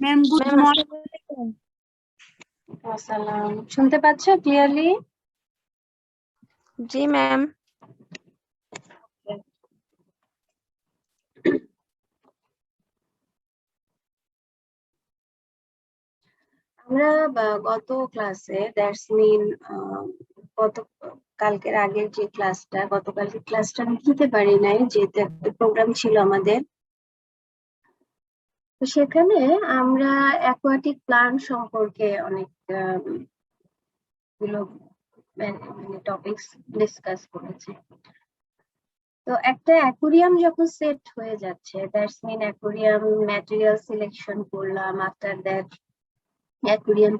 Ma'am good ma'am morning. আসসালামু আলাইকুম। আসসালাম, শুনতে পাচ্ছ ক্লিয়ারলি? জি ম্যাম। আমরা গত ক্লাসে দ্যাটস মিন গত কালকের আগের যে ক্লাসটা, গতকালকের ক্লাসটা আমি দিতে পারি নাই যেহেতু একটা প্রোগ্রাম ছিল আমাদের। তো সেখানে আমরা অ্যাকোয়াটিক প্লান্ট সম্পর্কে অনেক গুলো টপিকস ডিসকাস করেছি। তো একটা অ্যাকুরিয়াম যখন সেট হয়ে যাচ্ছে, that's mean aquarium material selection করলাম, আফটার দ্যাট অ্যাকুরিয়াম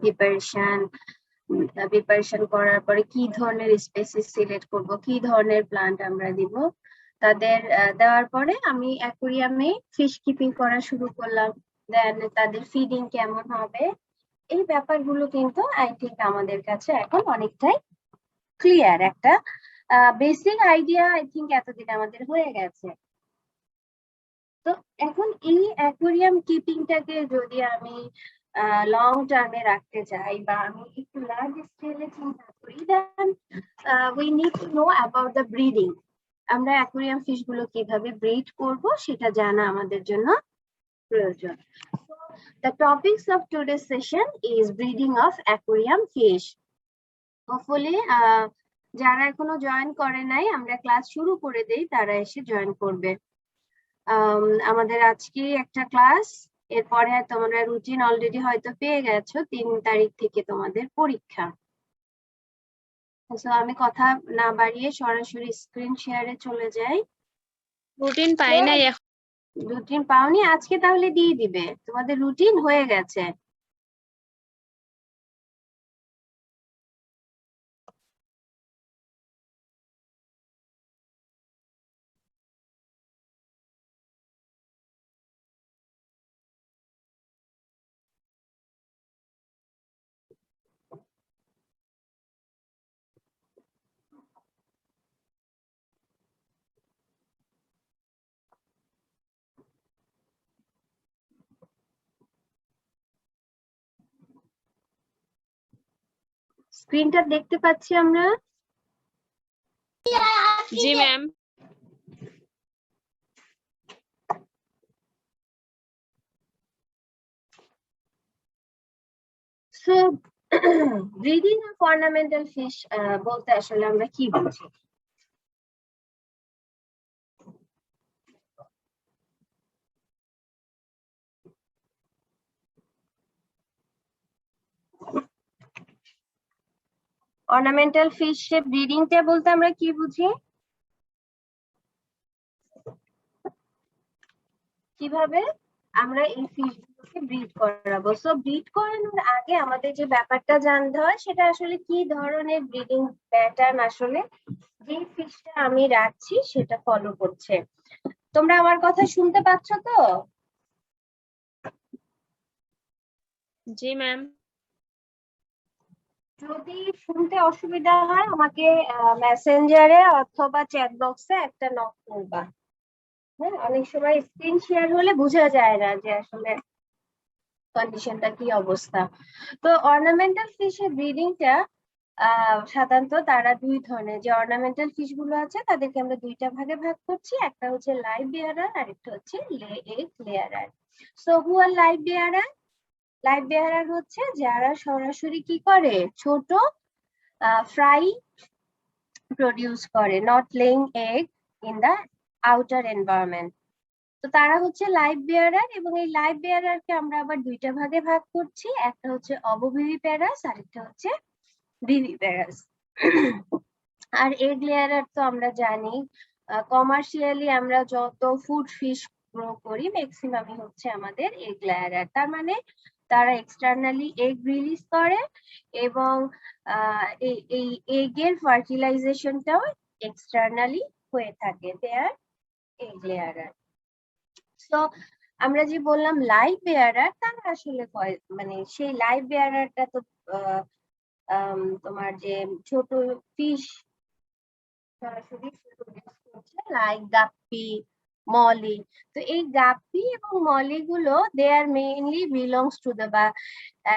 প্রিপারেশন করার পরে কি ধরনের স্পেসিস সিলেক্ট করব, কি ধরনের প্লান্ট আমরা দিব, তাদের দেওয়ার পরে আমি অ্যাকুরিয়ামে ফিশ কিপিং করা শুরু করলাম। দেন তাদের ফিডিং কেমন হবে, এই ব্যাপারগুলো কিন্তু আই থিঙ্ক আমাদের কাছে এখন অনেকটাই ক্লিয়ার। একটা বেসিক আইডিয়া আই থিঙ্ক এতদিন আমাদের হয়ে গেছে। তো এখন এই অ্যাকুরিয়াম কিপিংটাকে যদি আমি লং টার্মে রাখতে চাই বা আমি একটু লার্জ স্কেলে চিন্তা করি, then we need to know about the breeding. আমরা অ্যাকুরিয়াম ফিশ গুলো কিভাবে ব্রিড করব সেটা জানা আমাদের জন্য প্রয়োজন। The topics of today's session is breeding of aquarium fish. Hopefully যারা এখনো জয়েন করে নাই, আমরা ক্লাস শুরু করে দেই, তারা এসে জয়েন করবে। আমাদের আজকে একটা ক্লাস, এরপরে তোমরা রুটিন অলরেডি হয়তো পেয়ে গেছো, 3 তারিখ থেকে তোমাদের পরীক্ষা। আমি কথা না বাড়িয়ে সরাসরি স্ক্রিন শেয়ারে চলে যাই। রুটিন পাই নাই এখন। রুটিন পাওনি? আজকে তাহলে দিয়ে দিবে, তোমাদের রুটিন হয়ে গেছে। স্ক্রিনটা দেখতে পাচ্ছি আমরা? জি ma'am. So breeding of ornamental fish বলতে আসলে আমরা কি বুঝি? অর্নামেন্টাল ফিশ ব্রিডিংটা বলতে আমরা কি বুঝি? কিভাবে আমরা এই ফিশগুলোকে ব্রিড করাবো? সো ব্রিড করানোর আগে আমাদের যে ব্যাপারটা জানতে হয় সেটা আসলে কি ধরনের ব্রিডিং প্যাটার্ন আসলে যে ফিশটা আমি রাখছি সেটা ফলো করছে। তোমরা আমার কথা শুনতে পাচ্ছ তো? জি ম্যাম। যদি শুনতে অসুবিধা হয় আমাকে মেসেঞ্জারে অথবা চ্যাট বক্সে একটা নক করবা। হ্যাঁ, অনেক সময় স্ক্রিন শেয়ার হলে বোঝা যায় না যে আসলে কন্ডিশনটা কি অবস্থা। তো অর্নামেন্টাল ফিশের ব্রিডিংটা সাধারণত তারা দুই ধরনের, যে অর্নামেন্টাল ফিশ গুলো আছে তাদেরকে আমরা দুইটা ভাগে ভাগ করছি, একটা হচ্ছে লাইভ বেয়ারার আর একটা হচ্ছে egg layerer. So who are live bearer? Live bearer হচ্ছে যারা সরাসরি কি করে, ছোট ফ্রাই প্রডিউস করে, not laying egg in the outer environment. তো তারা হচ্ছে লাইভ বেয়ারার, এবং এই লাইভ বেয়ারারকে আমরা আবার দুইটা ভাগে ভাগ করছি, একটা হচ্ছে অবভিভিপ্যারাস আর একটা হচ্ছে ভিভিপ্যারাস। আর এগ লেয়ারার তো আমরা জানি, কমার্শিয়ালি আমরা যত ফুড ফিশ গ্রো করি ম্যাক্সিমামই হচ্ছে আমাদের এগ লেয়ারার। তার মানে তারা এক্সটার্নালি এগ রিলিজ করে এবং এই এগের ফার্টিলাইজেশনটাও এক্সটার্নালি হয়ে থাকে, দেয়ার এগ লেয়ারার। সো আমরা যে বললাম লাইভ বেয়ারার, তারা আসলে মানে সেই লাইভ বেয়ারারটা তো তোমার যে ছোট ফিশ সরাসরি লাইক গাপ্পি মলি। তো এই গাপ্পি এবং মলি গুলো দে আর মেইনলি বিলংস টু দ্য, বা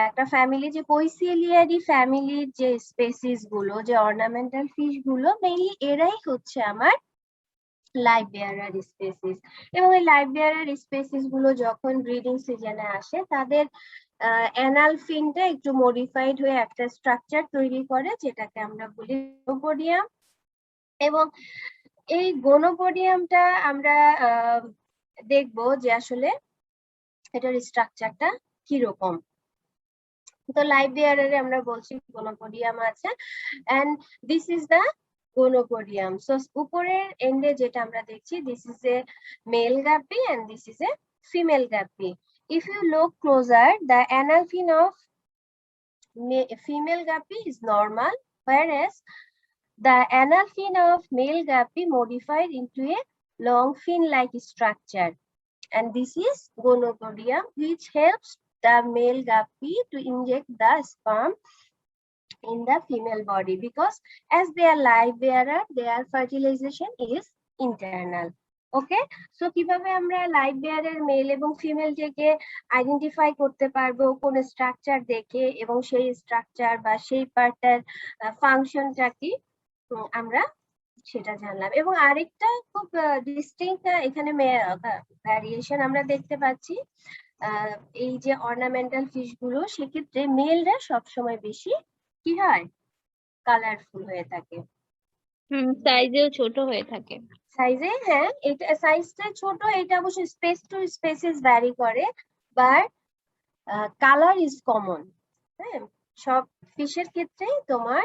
একটা ফ্যামিলি যে পয়সিলিয়ারি ফ্যামিলির যে স্পেসিস গুলো, যে অর্নামেন্টাল ফিশ গুলো, মেইনলি এরাই হচ্ছে আমার লাইভ বেয়ারার স্পেসিস। এবং এই লাইভ বেয়ারার স্পেসিস গুলো যখন ব্রিডিং সিজনে আসে, তাদের অ্যানাল ফিনটা একটু মডিফাইড হয়ে একটা স্ট্রাকচার তৈরি করে, যেটাকে আমরা বলি গোনোপোডিয়াম। এবং এই গোনোপোডিয়ামটা আমরা দেখবো যে আসলে এটার স্ট্রাকচারটা কিরকম। তো লাইভ বেয়ারারে আমরা বলছি গোনোপোডিয়াম আছে, and this is the gonopodium. So উপরের এন্ডে যেটা আমরা দেখছি, this is a male guppy and this is a female guppy. If you look closer, the anal fin of female guppy is normal, whereas the anal fin of male guppy modified into a long fin-like structure, and this is gonopodium, which helps the male guppy to inject the sperm in the female body, because as they are live bearer, their fertilization is internal. Okay, so কিভাবে আমরা live বেয়ারের mail এবং ফিমেলটাকে identify করতে পারবো কোন structure দেখে, এবং সেই structure বা সেই পার্টটার ফাংশনটা কি আমরা সেটা জানলাম। এবং আরেকটা খুব ডিস্টিংক্ট এখানে ভ্যারিয়েশন আমরা দেখতে পাচ্ছি, এই যে অর্নামেন্টাল ফিশ গুলো, সেক্ষেত্রে মেলরা সবসময় বেশি কি হয়, কালারফুল হয়ে থাকে। সাইজেও ছোট হয়ে থাকে। সাইজে, হ্যাঁ, এটা সাইজটা ছোট, এটা অবশ্য স্পেস টু স্পেসিস ভ্যারি করে, বাট কালার ইজ কমন। হ্যাঁ, সব ফিশের ক্ষেত্রে তোমার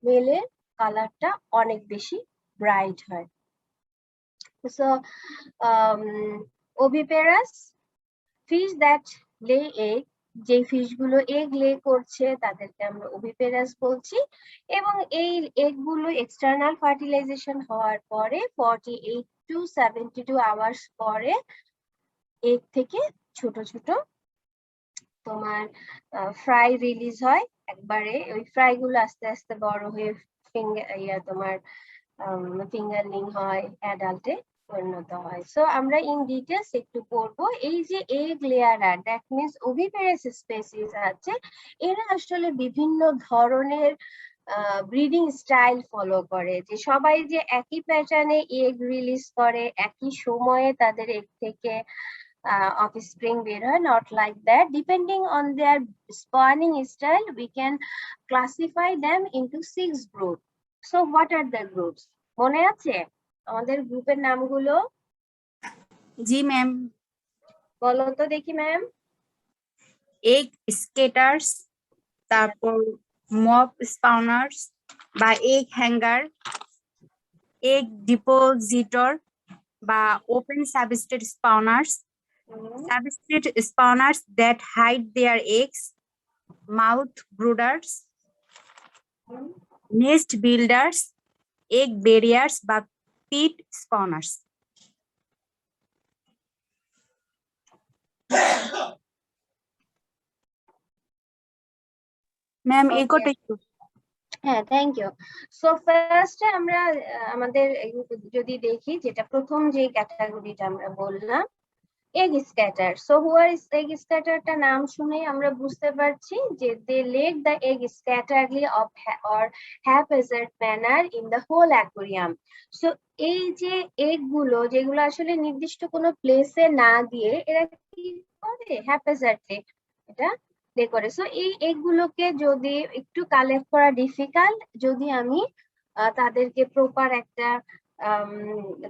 মেলের কালারটা অনেক বেশি ব্রাইট হয়। সো ওভিপেরাস ফিশ দ্যাট লে এগ, যে ফিশ গুলো এগ লে করছে তাদেরকে আমরা ওভিপেরাস বলছি। এবং এই এগ গুলো এক্সটার্নাল ফার্টিলাইজেশন হওয়ার পরে 48 to 72 আওয়ার্স পরে এগ থেকে ছোট ছোট তোমার ফ্রাই রিলিজ হয় একবারে। ওই ফ্রাই গুলো আস্তে আস্তে বড় হয়ে তোমার ফিঙ্গারলিং হয়, অ্যাডাল্টে পরিণত হয়। সো আমরা ইন ডিটেলস একটু পড়বো। এই যে এগ লেয়ারার, দ্যাট মিনস ওভিপেরাস স্পেসিস আছে, এরা আসলে বিভিন্ন ধরনের ব্রিডিং স্টাইল ফলো করে, যে সবাই যে একই প্যাটার্নে এগ রিলিজ করে, একই সময়ে তাদের এগ থেকে offspring বের হয়, not like that. Depending on their spawning style, we can classify them into 6 groups. So what are the groups? মনে আছে আমাদের গ্রুপের নামগুলো? জি ম্যাম। বলো তো দেখি ম্যাম। এগ স্কেটার্স, তারপর মব স্পাউনার্স বা এগ হ্যাঙ্গার, এগ ডিপোজিটর বা open substrate spawners, substrate spawners that hide their eggs, mouth brooders, nest builders, egg buriers বা পিট স্পাউনার্স। ম্যাম এই কটাই। হ্যাঁ, থ্যাংক ইউ। সো ফার্স্টে আমরা আমাদের যদি দেখি, যেটা প্রথম যে ক্যাটাগরিটা আমরা বললাম, egg scatter. So where is egg স্ক্যাটারটা নাম শুনে আমরা বুঝতে পারছি যে they let the egg scatterly of or haphazard manner in the whole aquarium. So এই যে এগ গুলো, যেগুলো আসলে নির্দিষ্ট কোনো প্লেসে না দিয়ে এরা কি করে, হ্যাপেজার্ডলি এটা প্লে করে। সো এই এগ গুলোকে যদি একটু কালেক্ট করা ডিফিকাল্ট, যদি আমি তাদেরকে প্রপার একটা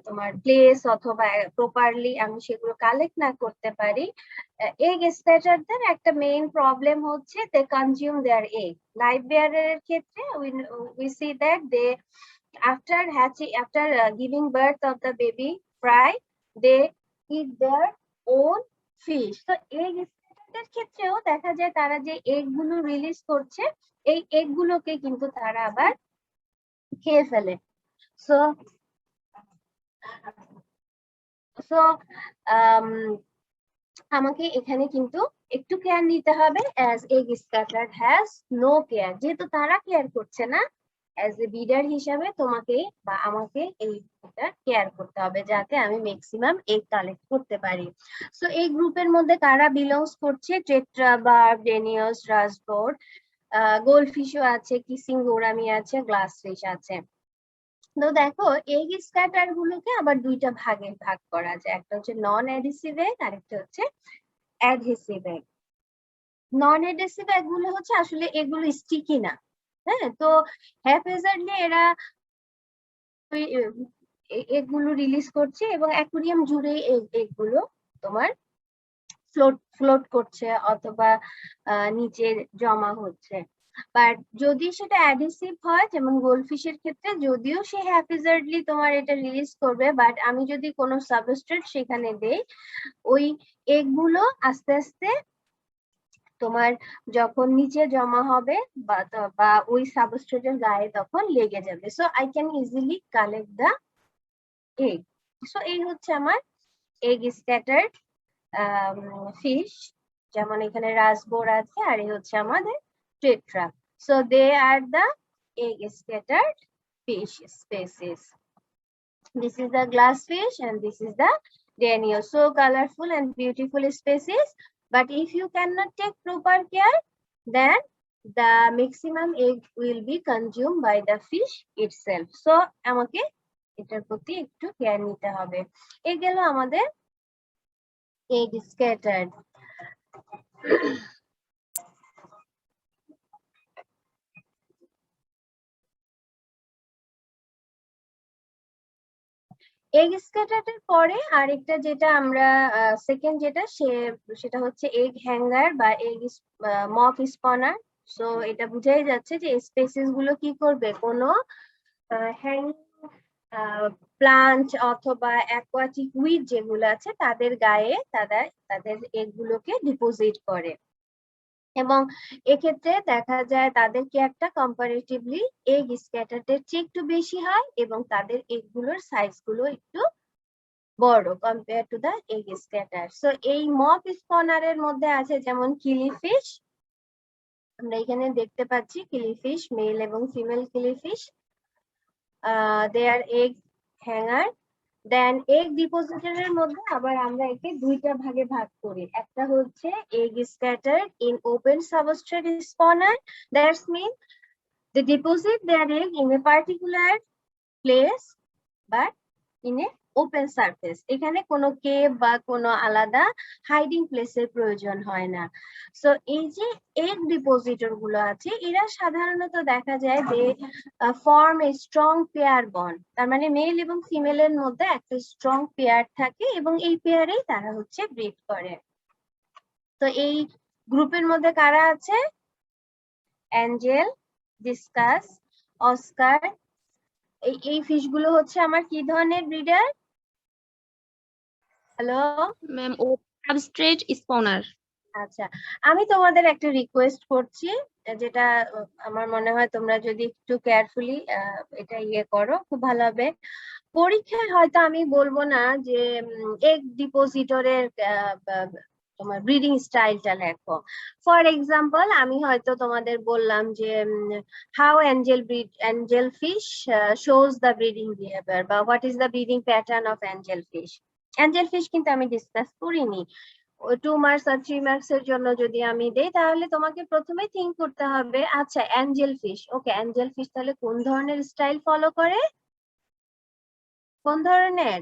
তোমার প্লেস অথবা প্রপারলি আমি সেগুলো কালেক্ট না করতে পারি, এগ স্ক্যাটারদের একটা মেইন প্রবলেম হচ্ছে they consume their egg. Live বেয়ারের ক্ষেত্রে we see that they after hatching, after giving birth of the baby fry, they eat their own fish. So egg স্ক্যাটারদের ক্ষেত্রেও দেখা যায় তারা যে এগ গুলো রিলিজ করছে, এই এগ গুলোকে কিন্তু তারা আবার খেয়ে ফেলে। সো আমাকে এখানে কিন্তু একটু কেয়ার নিতে হবে, as egg scatter has no care, যেহেতু তারা কেয়ার করছে না, অ্যাজ এ বিডার হিসাবে তোমাকে বা আমাকে এইটা কেয়ার করতে হবে যাতে আমি ম্যাক্সিমাম এগ কালেক্ট করতে পারি। সো এই গ্রুপের মধ্যে কারা বিলংস করছে? টেট্রা, বার্ব, ডেনিয়াস, রাসবোর্ড, গোল্ডফিশও আছে, কিসিং গোরামি আছে, গ্লাস ফিশ আছে। তো দেখো এগ স্ক্যাটার গুলোকে আবার দুইটা ভাগে ভাগ করা যায়, একটা হচ্ছে নন অ্যাডিসিভ এগ আর একটা হচ্ছে অ্যাডহেসিভ এগ। নন অ্যাডহেসিভ এগ গুলো হচ্ছে আসলে এগুলো স্টিকি না, হ্যাঁ, তো হ্যাপেজার্ডলি এরা এগুলো রিলিজ করছে এবং অ্যাকুরিয়াম জুড়ে এগুলো তোমার ফ্লোট করছে অথবা নিচে জমা হচ্ছে। বাট যদি সেটা অ্যাডিসিভ হয়, যেমন গোল্ডফিশের ক্ষেত্রে, যদিও সে হ্যাপেজার্ডলি তোমার এটা রিলিজ করবে, বাট আমি যদি কোনো সাবস্ট্রেট সেখানে দেই, ওই এগুলো আস্তে আস্তে তোমার যখন নিচে জমা হবে বা ওই সাবস্ট্রেটের গায়ে তখন লেগে যাবে। So I can easily collect the egg. So এই হচ্ছে আমার এগ স্ক্যাটার্ড ফিশ, যেমন এখানে রাসবোর আছে আর এই হচ্ছে আমাদের tetra. So they are the egg scattered fish species. This is the glassfish and this is the Danio. So colorful and beautiful species. But if you cannot take proper care, then the maximum egg will be consumed by the fish itself. So আমাকে এটার প্রতি একটু care নিতে হবে। এই গেল আমাদের egg scattered. Egg স্ক্যাটারের পরে আরেকটা যেটা আমরা সেকেন্ড সেটা হচ্ছে এগ হ্যাঙ্গার বা এগ মক স্পনার। সো এটা বুঝাই যাচ্ছে যে স্পেসিস গুলো কি করবে, কোনো প্লান্ট অথবা অ্যাকোয়াটিক উইড যেগুলো আছে তাদের গায়ে তাদের এগুলোকে ডিপোজিট করে এবং এক্ষেত্রে দেখা যায় তাদের কেয়ারটা কম্পারেটিভলি এগ স্ক্যাটারের চেয়ে একটু বেশি হয় এবং তাদের এগুলোর সাইজ গুলো একটু বড় compare to the egg scatter. So এই মক স্পনারের মধ্যে আছে যেমন কিলিফিশ, আমরা এখানে দেখতে পাচ্ছি কিলিফিশ, মেল এবং female killifish. They are egg hanger. Then egg ডিপোজিটরের মধ্যে আবার আমরা একে দুইটা ভাগে ভাগ করি, একটা হচ্ছে egg scattered in open substrate spawner, that's mean they deposit their egg in a particular place but in a open surface. এখানে কোনো কেভ বা কোনো আলাদা হাইডিং প্লেসের প্রয়োজন হয় না। সো এই যে এগ ডিপোজিটর গুলো আছে এরা সাধারণত দেখা যায় যে form a strong pair bond, তার মানে মেল এবং ফিমেলের মধ্যে একটা স্ট্রং পেয়ার থাকে এবং এই পেয়ারেই তারা হচ্ছে ব্রিড করে। তো এই গ্রুপের মধ্যে কারা আছে? Angel, discuss, Oscar. এই ফিশ গুলো হচ্ছে আমার কি ধরনের ব্রিডার? হ্যালো ম্যাম, ও সাবস্ট্রেট স্পনার। আচ্ছা, আমি তোমাদের একটা রিকোয়েস্ট করছি, যেটা আমার মনে হয় তোমরা যদি একটু কেয়ারফুলি এটা করো খুব ভালো হবে। পরীক্ষায় হয়তো আমি বলবো না যে এগ ডিপোজিটরের তোমার ব্রিডিং স্টাইলটা লেখো। ফর এক্সাম্পল আমি হয়তো তোমাদের বললাম যে how angel fish shows the breeding behaviour বা what is the breeding pattern of angel fish. Angel fish কিন্তু আমি ডিসকাস করিনি। 2 মার্কস আর 3 মার্কস এর জন্য যদি আমি দেই তাহলে তোমাকে প্রথমে থিঙ্ক করতে হবে, আচ্ছা অ্যাঞ্জেল ফিশ, ওকে অ্যাঞ্জেল ফিশ তাহলে কোন ধরনের স্টাইল ফলো করে, কোন ধরনের?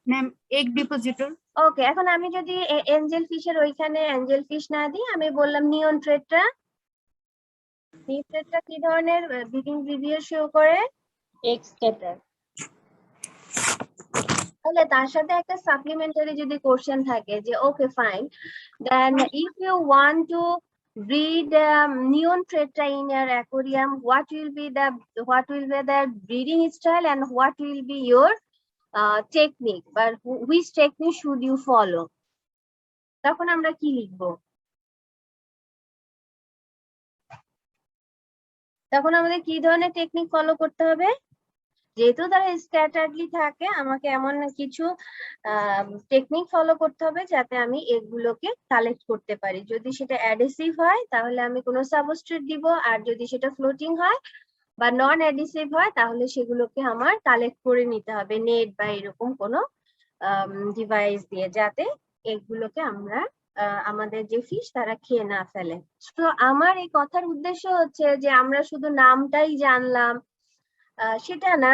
Ma'am egg depositor. ওকে, এখন আমি যদি এঞ্জেল ফিশের ওইখানে অ্যাঞ্জেল ফিশ না দিই, আমি বললাম নিয়ন ট্রেট্রা। নিয়ন ট্রেট্রা কি ধরনের ব্রিডিং বিহেভিয়ার শো করে? Egg scatter. তাহলে তার সাথে একটা সাপ্লিমেন্টারি যদি কোশ্চেন থাকে যে okay fine, then if you want to breed neon tetra in your aquarium, what will be the breeding style and what will be your technique, but which technique should you follow? তখন আমরা কি লিখবো? তখন আমাদের কি ধরনের technique follow করতে হবে? যেহেতু তারা স্ক্যাটার্ডলি থাকে, আমাকে এমন কিছু টেকনিক ফলো করতে হবে যাতে আমি এগুলোকে কালেক্ট করতে পারি। যদি সেটা অ্যাডহেসিভ হয় তাহলে আমি কোনো সাবস্ট্রেট দিব, আর যদি সেটা ফ্লোটিং হয় বা নন অ্যাডিসিভ হয় তাহলে সেগুলোকে আমার কালেক্ট করে নিতে হবে নেট বা এরকম কোনো ডিভাইস দিয়ে, যাতে এগুলোকে আমরা আমাদের যে ফিশ তারা খেয়ে না ফেলে। তো আমার এই কথার উদ্দেশ্য হচ্ছে যে আমরা শুধু নামটাই জানলাম সেটা না,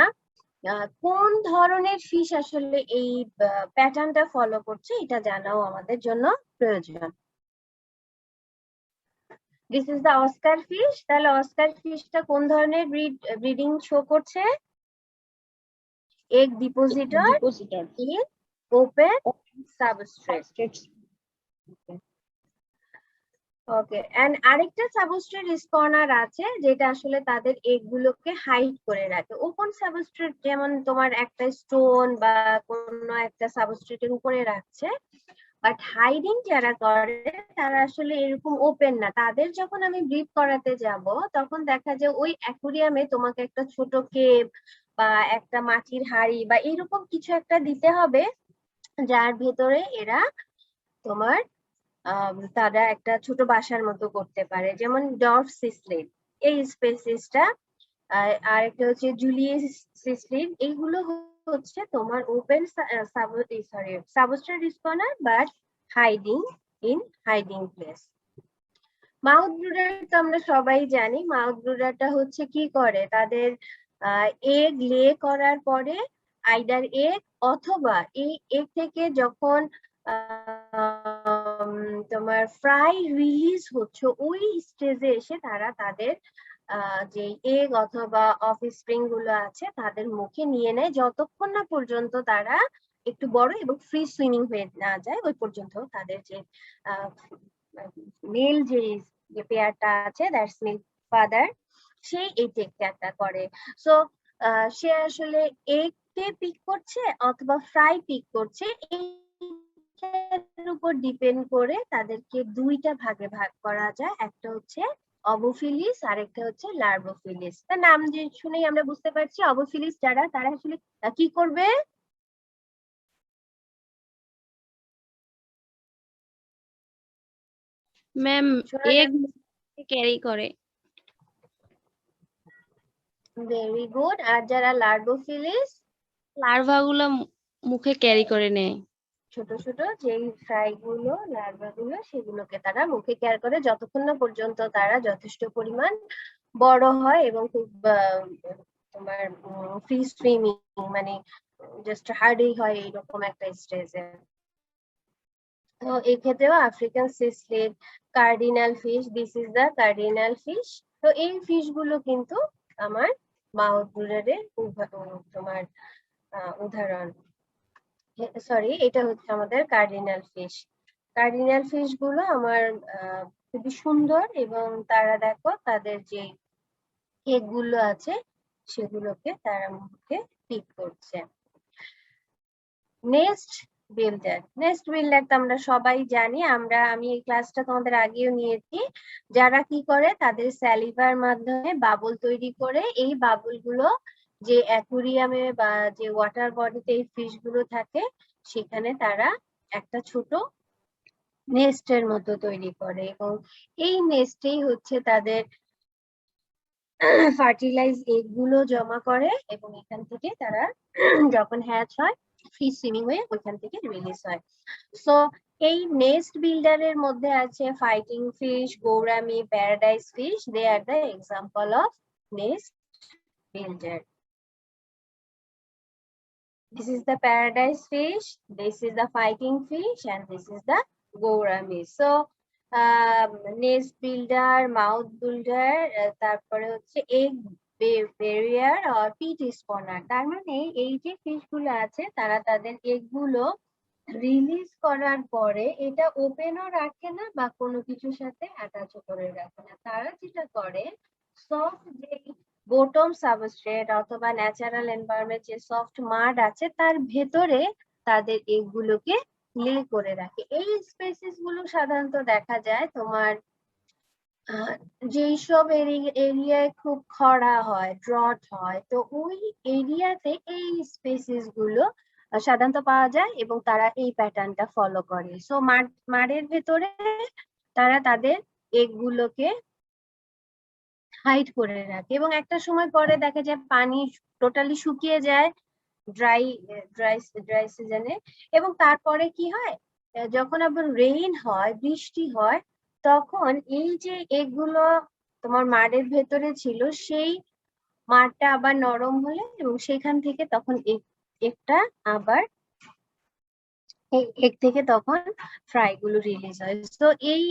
কোন ধরনের ফিশ আসলে এই প্যাটার্নটা ফলো করছে এটা জানাও আমাদের জন্য প্রয়োজন। This is the Oscar fish. তাহলে অস্কার ফিশটা কোন ধরনের ব্রিডিং শো করছে? Egg depositor Depositor. In open substrate. Okay, and আরেকটা সাবস্ট্রেট স্পনার আছে যেটা আসলে তাদের এগ গুলোকে হাইড করে রাখে। ওপেন সাবস্ট্রেট যেমন তোমার একটা স্টোন বা কোনো একটা সাবস্ট্রেটের উপরে রাখছে, বাট হাইডিং যারা করে তারা আসলে এরকম ওপেন না। তাদের যখন আমি ব্রিড করাতে যাব তখন দেখা যায় ওই অ্যাকুরিয়ামে তোমাকে একটা ছোট কেভ বা একটা মাটির হাঁড়ি বা এরকম কিছু একটা দিতে হবে যার ভেতরে এরা তোমার তারা একটা ছোট বাসার মতো করতে পারে। যেমন ডর্ফ সিসলিড এই স্পেসিসটা, আর একটা হচ্ছে জুলিয়াস সিসলিড, এইগুলো হচ্ছে তোমার open substrate spawner but hiding in hiding place. Mouth brooder তো আমরা সবাই জানি। মাউথ ব্রুডারটা হচ্ছে কি করে, তাদের এগ লে করার পরে আইদার এগ অথবা এই এগ থেকে যখন তোমার ফ্রাই রিলিজ হচ্ছে ওই স্টেজে এসে তারা তাদের যে এগ অথবা অফস্প্রিং গুলো আছে তাদের মুখে নিয়ে নেয়, যতক্ষণ না পর্যন্ত তারা একটু বড় এবং ফ্রি সুইমিং হয়ে না যায় ওই পর্যন্ত তাদের যে মেল যে পেয়ারটা আছে দ্যাটস মিল্ক ফাদার, সে এই টেক কেয়ারটা করে। সো সে আসলে এগ কে পিক করছে অথবা ফ্রাই পিক করছে এইটার উপর ডিপেন্ড করে তাদেরকে দুইটা ভাগে ভাগ করা যায়। একটা হচ্ছে অবোফিলিস আর একটা হচ্ছে লার্ভোফিলিস। তার নাম যে শুনেই আমরা বুঝতে পারছি অবোফিলিস যারা তারা আসলে কি করবে? ম্যাম শোনা এগ ক্যারি করে। Very good. আর যারা লার্ভোফিলিস? লার্ভা গুলো মুখে ক্যারি করে নেয়। ছোট ছোট যেই ফ্রাই গুলো লার্ভা গুলো সেগুলোকে তারা মুখে কেয়ার করে যতক্ষণ না পর্যন্ত তারা যথেষ্ট পরিমাণ বড় হয় এবং খুব তোমার ফ্রি সুইমিং মানে জাস্ট হার্ডি হয় এইরকম একটা স্টেজে। তো এই ক্ষেত্রেও African cichlid, cardinal fish, this is the cardinal fish. তো এই ফিশ গুলো কিন্তু আমার মাউথ ব্রুডারের তোমার উদাহরণ। সরি, এটা হচ্ছে আমাদের কার্ডিনাল ফিশ। কার্ডিনাল ফিশ গুলো আমার খুবই সুন্দর এবং তারা দেখো তাদের যে কেক গুলো আছে সেগুলোকে তারা মুখে পিক করছে। Nest builder. নেস্ট বিল্ডার তো আমরা সবাই জানি, আমি এই ক্লাসটা তোমাদের আগেও নিয়েছি। যারা কি করে তাদের স্যালিভার মাধ্যমে বাবল তৈরি করে এই বাবল গুলো যে অ্যাকুরিয়ামে বা যে ওয়াটার বডিতে এই ফিশ গুলো থাকে সেখানে তারা একটা ছোট নেস্টের মতো তৈরি করে এবং এই নেস্টেই হচ্ছে তাদের ফার্টিলাইজ এগ গুলো জমা করে এবং এখান থেকে তারা যখন হ্যাচ হয় ফ্রি সুইমিং হয়ে ওইখান থেকে রিলিজ হয়। সো এই নেস্ট বিল্ডারের মধ্যে আছে fighting fish, gourami, paradise fish. They are the example of nest builder. This is the paradise fish, this is the fighting fish, and this is the gourami. So nest builder, mouth builder, তারপরে হচ্ছে egg barrier or peat spawner। তার মানে এই যে fish গুলো আছে তারা তাদের এগ গুলো রিলিজ করার পরে এটা ওপেনও রাখে না বা কোনো কিছুর সাথে অ্যাটাচ করে রাখে না। তারা যেটা করে সফট যে বটম সাবস্ট্রেট অথবা ন্যাচারাল এনভায়রনমেন্ট যে সফট মাড আছে তার ভেতরে তাদের এগুলোকে লে করে রাখে। এই স্পেসিস গুলো সাধারণত দেখা যায় তোমার যেই সব এরিয়ায় খুব খরা হয়, ড্রট হয়, তো ওই এরিয়াতে এই স্পেসিস গুলো সাধারণত পাওয়া যায় এবং তারা এই প্যাটার্নটা ফলো করে। সো মাড়ের ভেতরে তারা তাদের এগুলোকে হাইড করে রাখে এবং একটা সময় পরে দেখা যায় পানি টোটালি শুকিয়ে যায় ড্রাই ড্রাই সিজনে। এবং তারপরে কি হয়, যখন আবার রেইন হয়, বৃষ্টি হয়, তখন এই যে এগুলো তোমার মাড়ের ভেতরে ছিল, সেই মাড়টা আবার নরম হলে এবং সেখান থেকে তখন একটা আবার এগ থেকে তখন ফ্রাই গুলো রিলিজ হয়। তো এই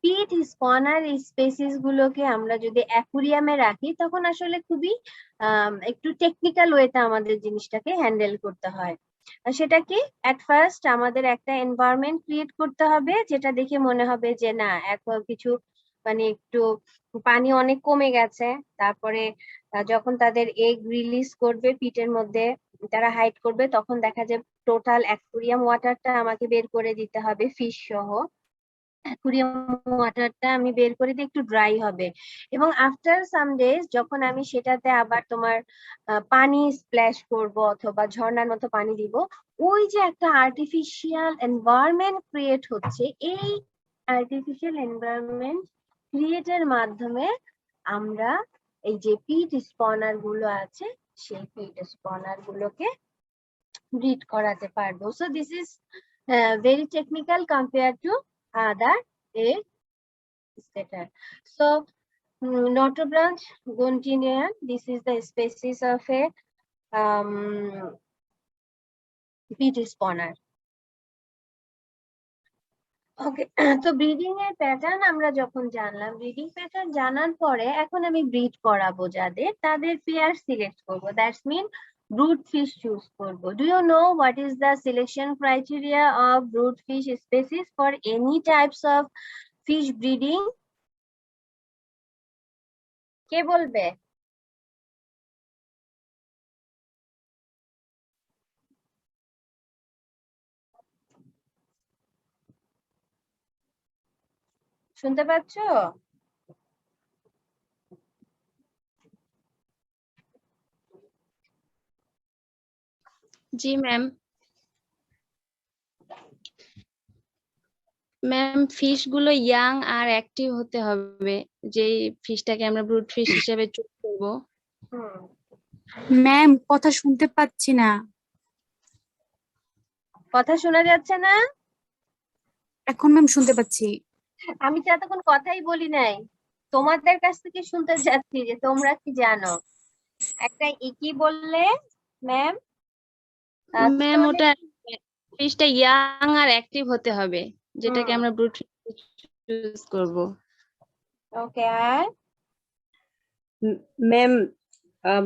পিট স্পনার এই স্পেসিস গুলোকে আমরা যদি অ্যাকুরিয়ামে রাখি তখন আসলে খুবই একটু টেকনিক্যাল ওয়েতে আমাদের জিনিসটাকে হ্যান্ডেল করতে হয়। সেটা কি, এট ফার্স্ট আমাদের একটা এনভায়রনমেন্ট ক্রিয়েট করতে হবে যেটা দেখে মনে হবে যে না এখন কিছু মানে একটু পানি অনেক কমে গেছে। তারপরে যখন তাদের এগ রিলিজ করবে পিটের মধ্যে, তারা হাইড করবে, তখন দেখা যায় টোটাল অ্যাকুরিয়াম ওয়াটারটা আমাকে বের করে দিতে হবে ফিশ সহ। অ্যাকুরিয়াম ওয়াটারটা আমি বের করে দিয়ে একটু ড্রাই হবে এবং আফটার সাম ডেজ যখন আমি সেটাতে আবার তোমার পানি স্প্ল্যাশ করব অথবা ঝর্ণার মতো পানি দিব, ওই যে একটা আর্টিফিশিয়াল এনভায়রনমেন্ট ক্রিয়েট হচ্ছে, এই আর্টিফিশিয়াল এনভায়রনমেন্ট ক্রিয়েটের মাধ্যমে আমরা এই যে পিট স্পনার গুলো আছে সেই পিট স্পনার গুলোকে ব্রিড করাতে পারবো। So this is very technical compared to other egg setter. So Notobranch guntinean, this is the species of a peat spawner. ওকে, তো ব্রিডিং এর প্যাটার্ন আমরা যখন জানলাম, ব্রিডিং প্যাটার্ন জানার পরে এখন আমি ব্রিড করাবো যাদের, তাদের পেয়ার সিলেক্ট করবো, that's mean brood fish choose করবো। Do you know what is the selection criteria of brood fish species for any types of fish breeding? কে বলবে? শুনতে পাচ্ছ? জি ম্যাম। ম্যাম ফিশ গুলো ইয়াং আর অ্যাক্টিভ হতে হবে, যেই ফিশটাকে আমরা ব্রুড ফিশ হিসেবে চুজ করব। ম্যাম কথা শুনতে পাচ্ছি না। কথা শোনা যাচ্ছে না? এখন ম্যাম শুনতে পাচ্ছি। আমি তো এতক্ষণ কথাই বলি নাই, তোমাদের কাছ থেকে শুনতে যাচ্ছি যে তোমরা কি জানো। একটা কি বললে ম্যাম? ম্যাম ওটা ফিশটা ইয়াং আর অ্যাক্টিভ হতে হবে, যেটাকে আমরা ব্রুড ফিশ চুজ করব। ওকে, আর ম্যাম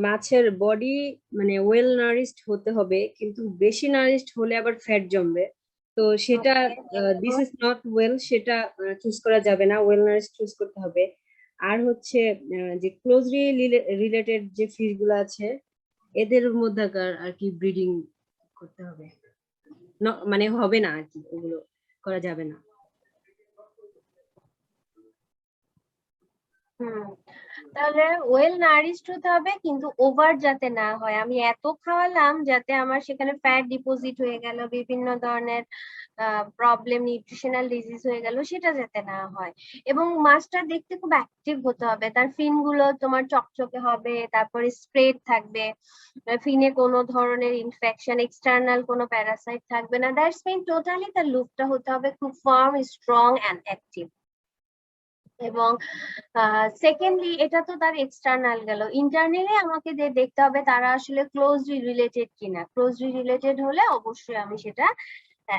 মাছের বডি মানে ওয়েল নারিশড হতে হবে, কিন্তু বেশি নারিশড হলে আবার ফ্যাট জমবে, তো সেটা দিস ইজ নট ওয়েল, সেটা চুজ করা যাবে না, ওয়েল নারিশড চুজ করতে হবে। আর হচ্ছে যে ক্লোজলি রিলেটেড যে ফিশ গুলো আছে এদের মধ্যে আর কি ব্রিডিং করতে হবে, মানে হবে না আর কি, ওগুলো করা যাবে না। তাহলে ওয়েল নারিশড হতে হবে কিন্তু ওভার যাতে না হয়। আমি এত খাওয়ালাম যাতে আমার সেখানে ফ্যাট ডিপোজিট হয়ে গেল, বিভিন্ন ধরনের প্রবলেম, নিউট্রিশনাল ডিজিজ হয়ে গেল, সেটা যাতে না হয়। এবং মাছটা দেখতে খুব অ্যাক্টিভ হতে হবে, তার ফিন গুলো তোমার চকচকে হবে, তারপরে স্প্রেড থাকবে, ফিনে কোনো ধরনের ইনফেকশন, এক্সটার্নাল কোনো প্যারাসাইট থাকবে না। দ্যাটস মিন টোটালি তার লুকটা হতে হবে খুব ফার্ম, স্ট্রং অ্যান্ড অ্যাক্টিভ। এবং সেকেন্ডলি এটা তো তার এক্সটার্নাল গেল, ইন্টারনালি আমাকে দেখতে হবে তারা আসলে ক্লোজলি রিলেটেড কিনা। ক্লোজলি রিলেটেড হলে অবশ্যই আমি সেটা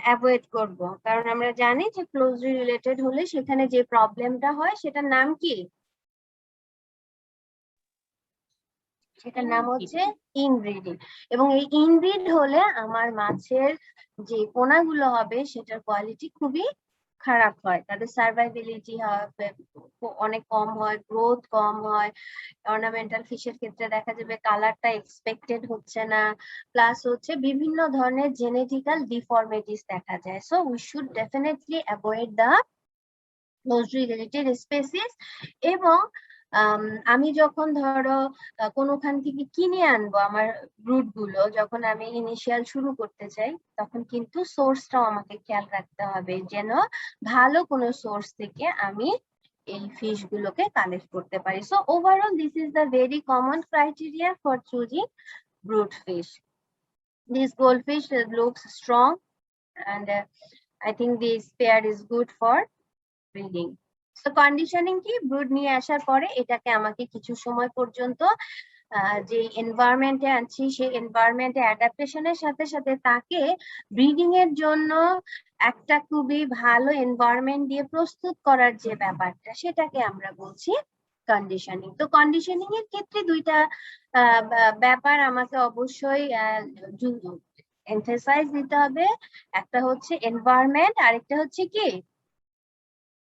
অ্যাভয়েড করব, কারণ আমরা জানি যে ক্লোজলি রিলেটেড হলে সেখানে যে প্রবলেমটা হয় সেটার নাম কি? সেটার নাম হচ্ছে ইনব্রিডিং। এবং এই ইনব্রিড হলে আমার মাছের যে পোনাগুলো হবে সেটার কোয়ালিটি খুবই খারাপ হয়, তাদের সার্ভাইভিলিটি অনেক কম হয়, গ্রোথ কম হয়। অর্নামেন্টাল ফিশের ক্ষেত্রে দেখা যাবে কালারটা এক্সপেক্টেড হচ্ছে না, প্লাস হচ্ছে বিভিন্ন ধরনের জেনেটিক্যাল ডিফর্মিটিস দেখা যায়। So we should definitely avoid the closely related species. এবং আমি যখন ধরো কোনোখান থেকে কিনে আনবো আমার ব্রুড গুলো, যখন আমি ইনিশিয়াল শুরু করতে চাই, তখন কিন্তু সোর্সটাও আমাকে খেয়াল রাখতে হবে যেন ভালো কোনো সোর্স থেকে আমি এই ফিশ গুলোকে কালেক্ট করতে পারি। So overall this is the very common criteria for choosing brood fish. This goldfish looks strong, and I think this pair is good for breeding. So conditioning কি, ব্রুড নিয়ে আসার পরে এটাকে আমাকে কিছু সময় পর্যন্ত যে এনভায়রনমেন্টে আনছি সেই এনভায়রনমেন্টে অ্যাডাপ্টেশনের সাথে সাথে তাকে ব্রিডিং এর জন্য একটা খুবই ভালো এনভায়রনমেন্ট দিয়ে প্রস্তুত করার যে ব্যাপারটা সেটাকে আমরা বলছি কন্ডিশনিং। তো কন্ডিশনিং এর ক্ষেত্রে দুইটা ব্যাপার আমাকে অবশ্যই এমফাসাইজ দিতে হবে। একটা হচ্ছে এনভায়রনমেন্ট, আরেকটা হচ্ছে কি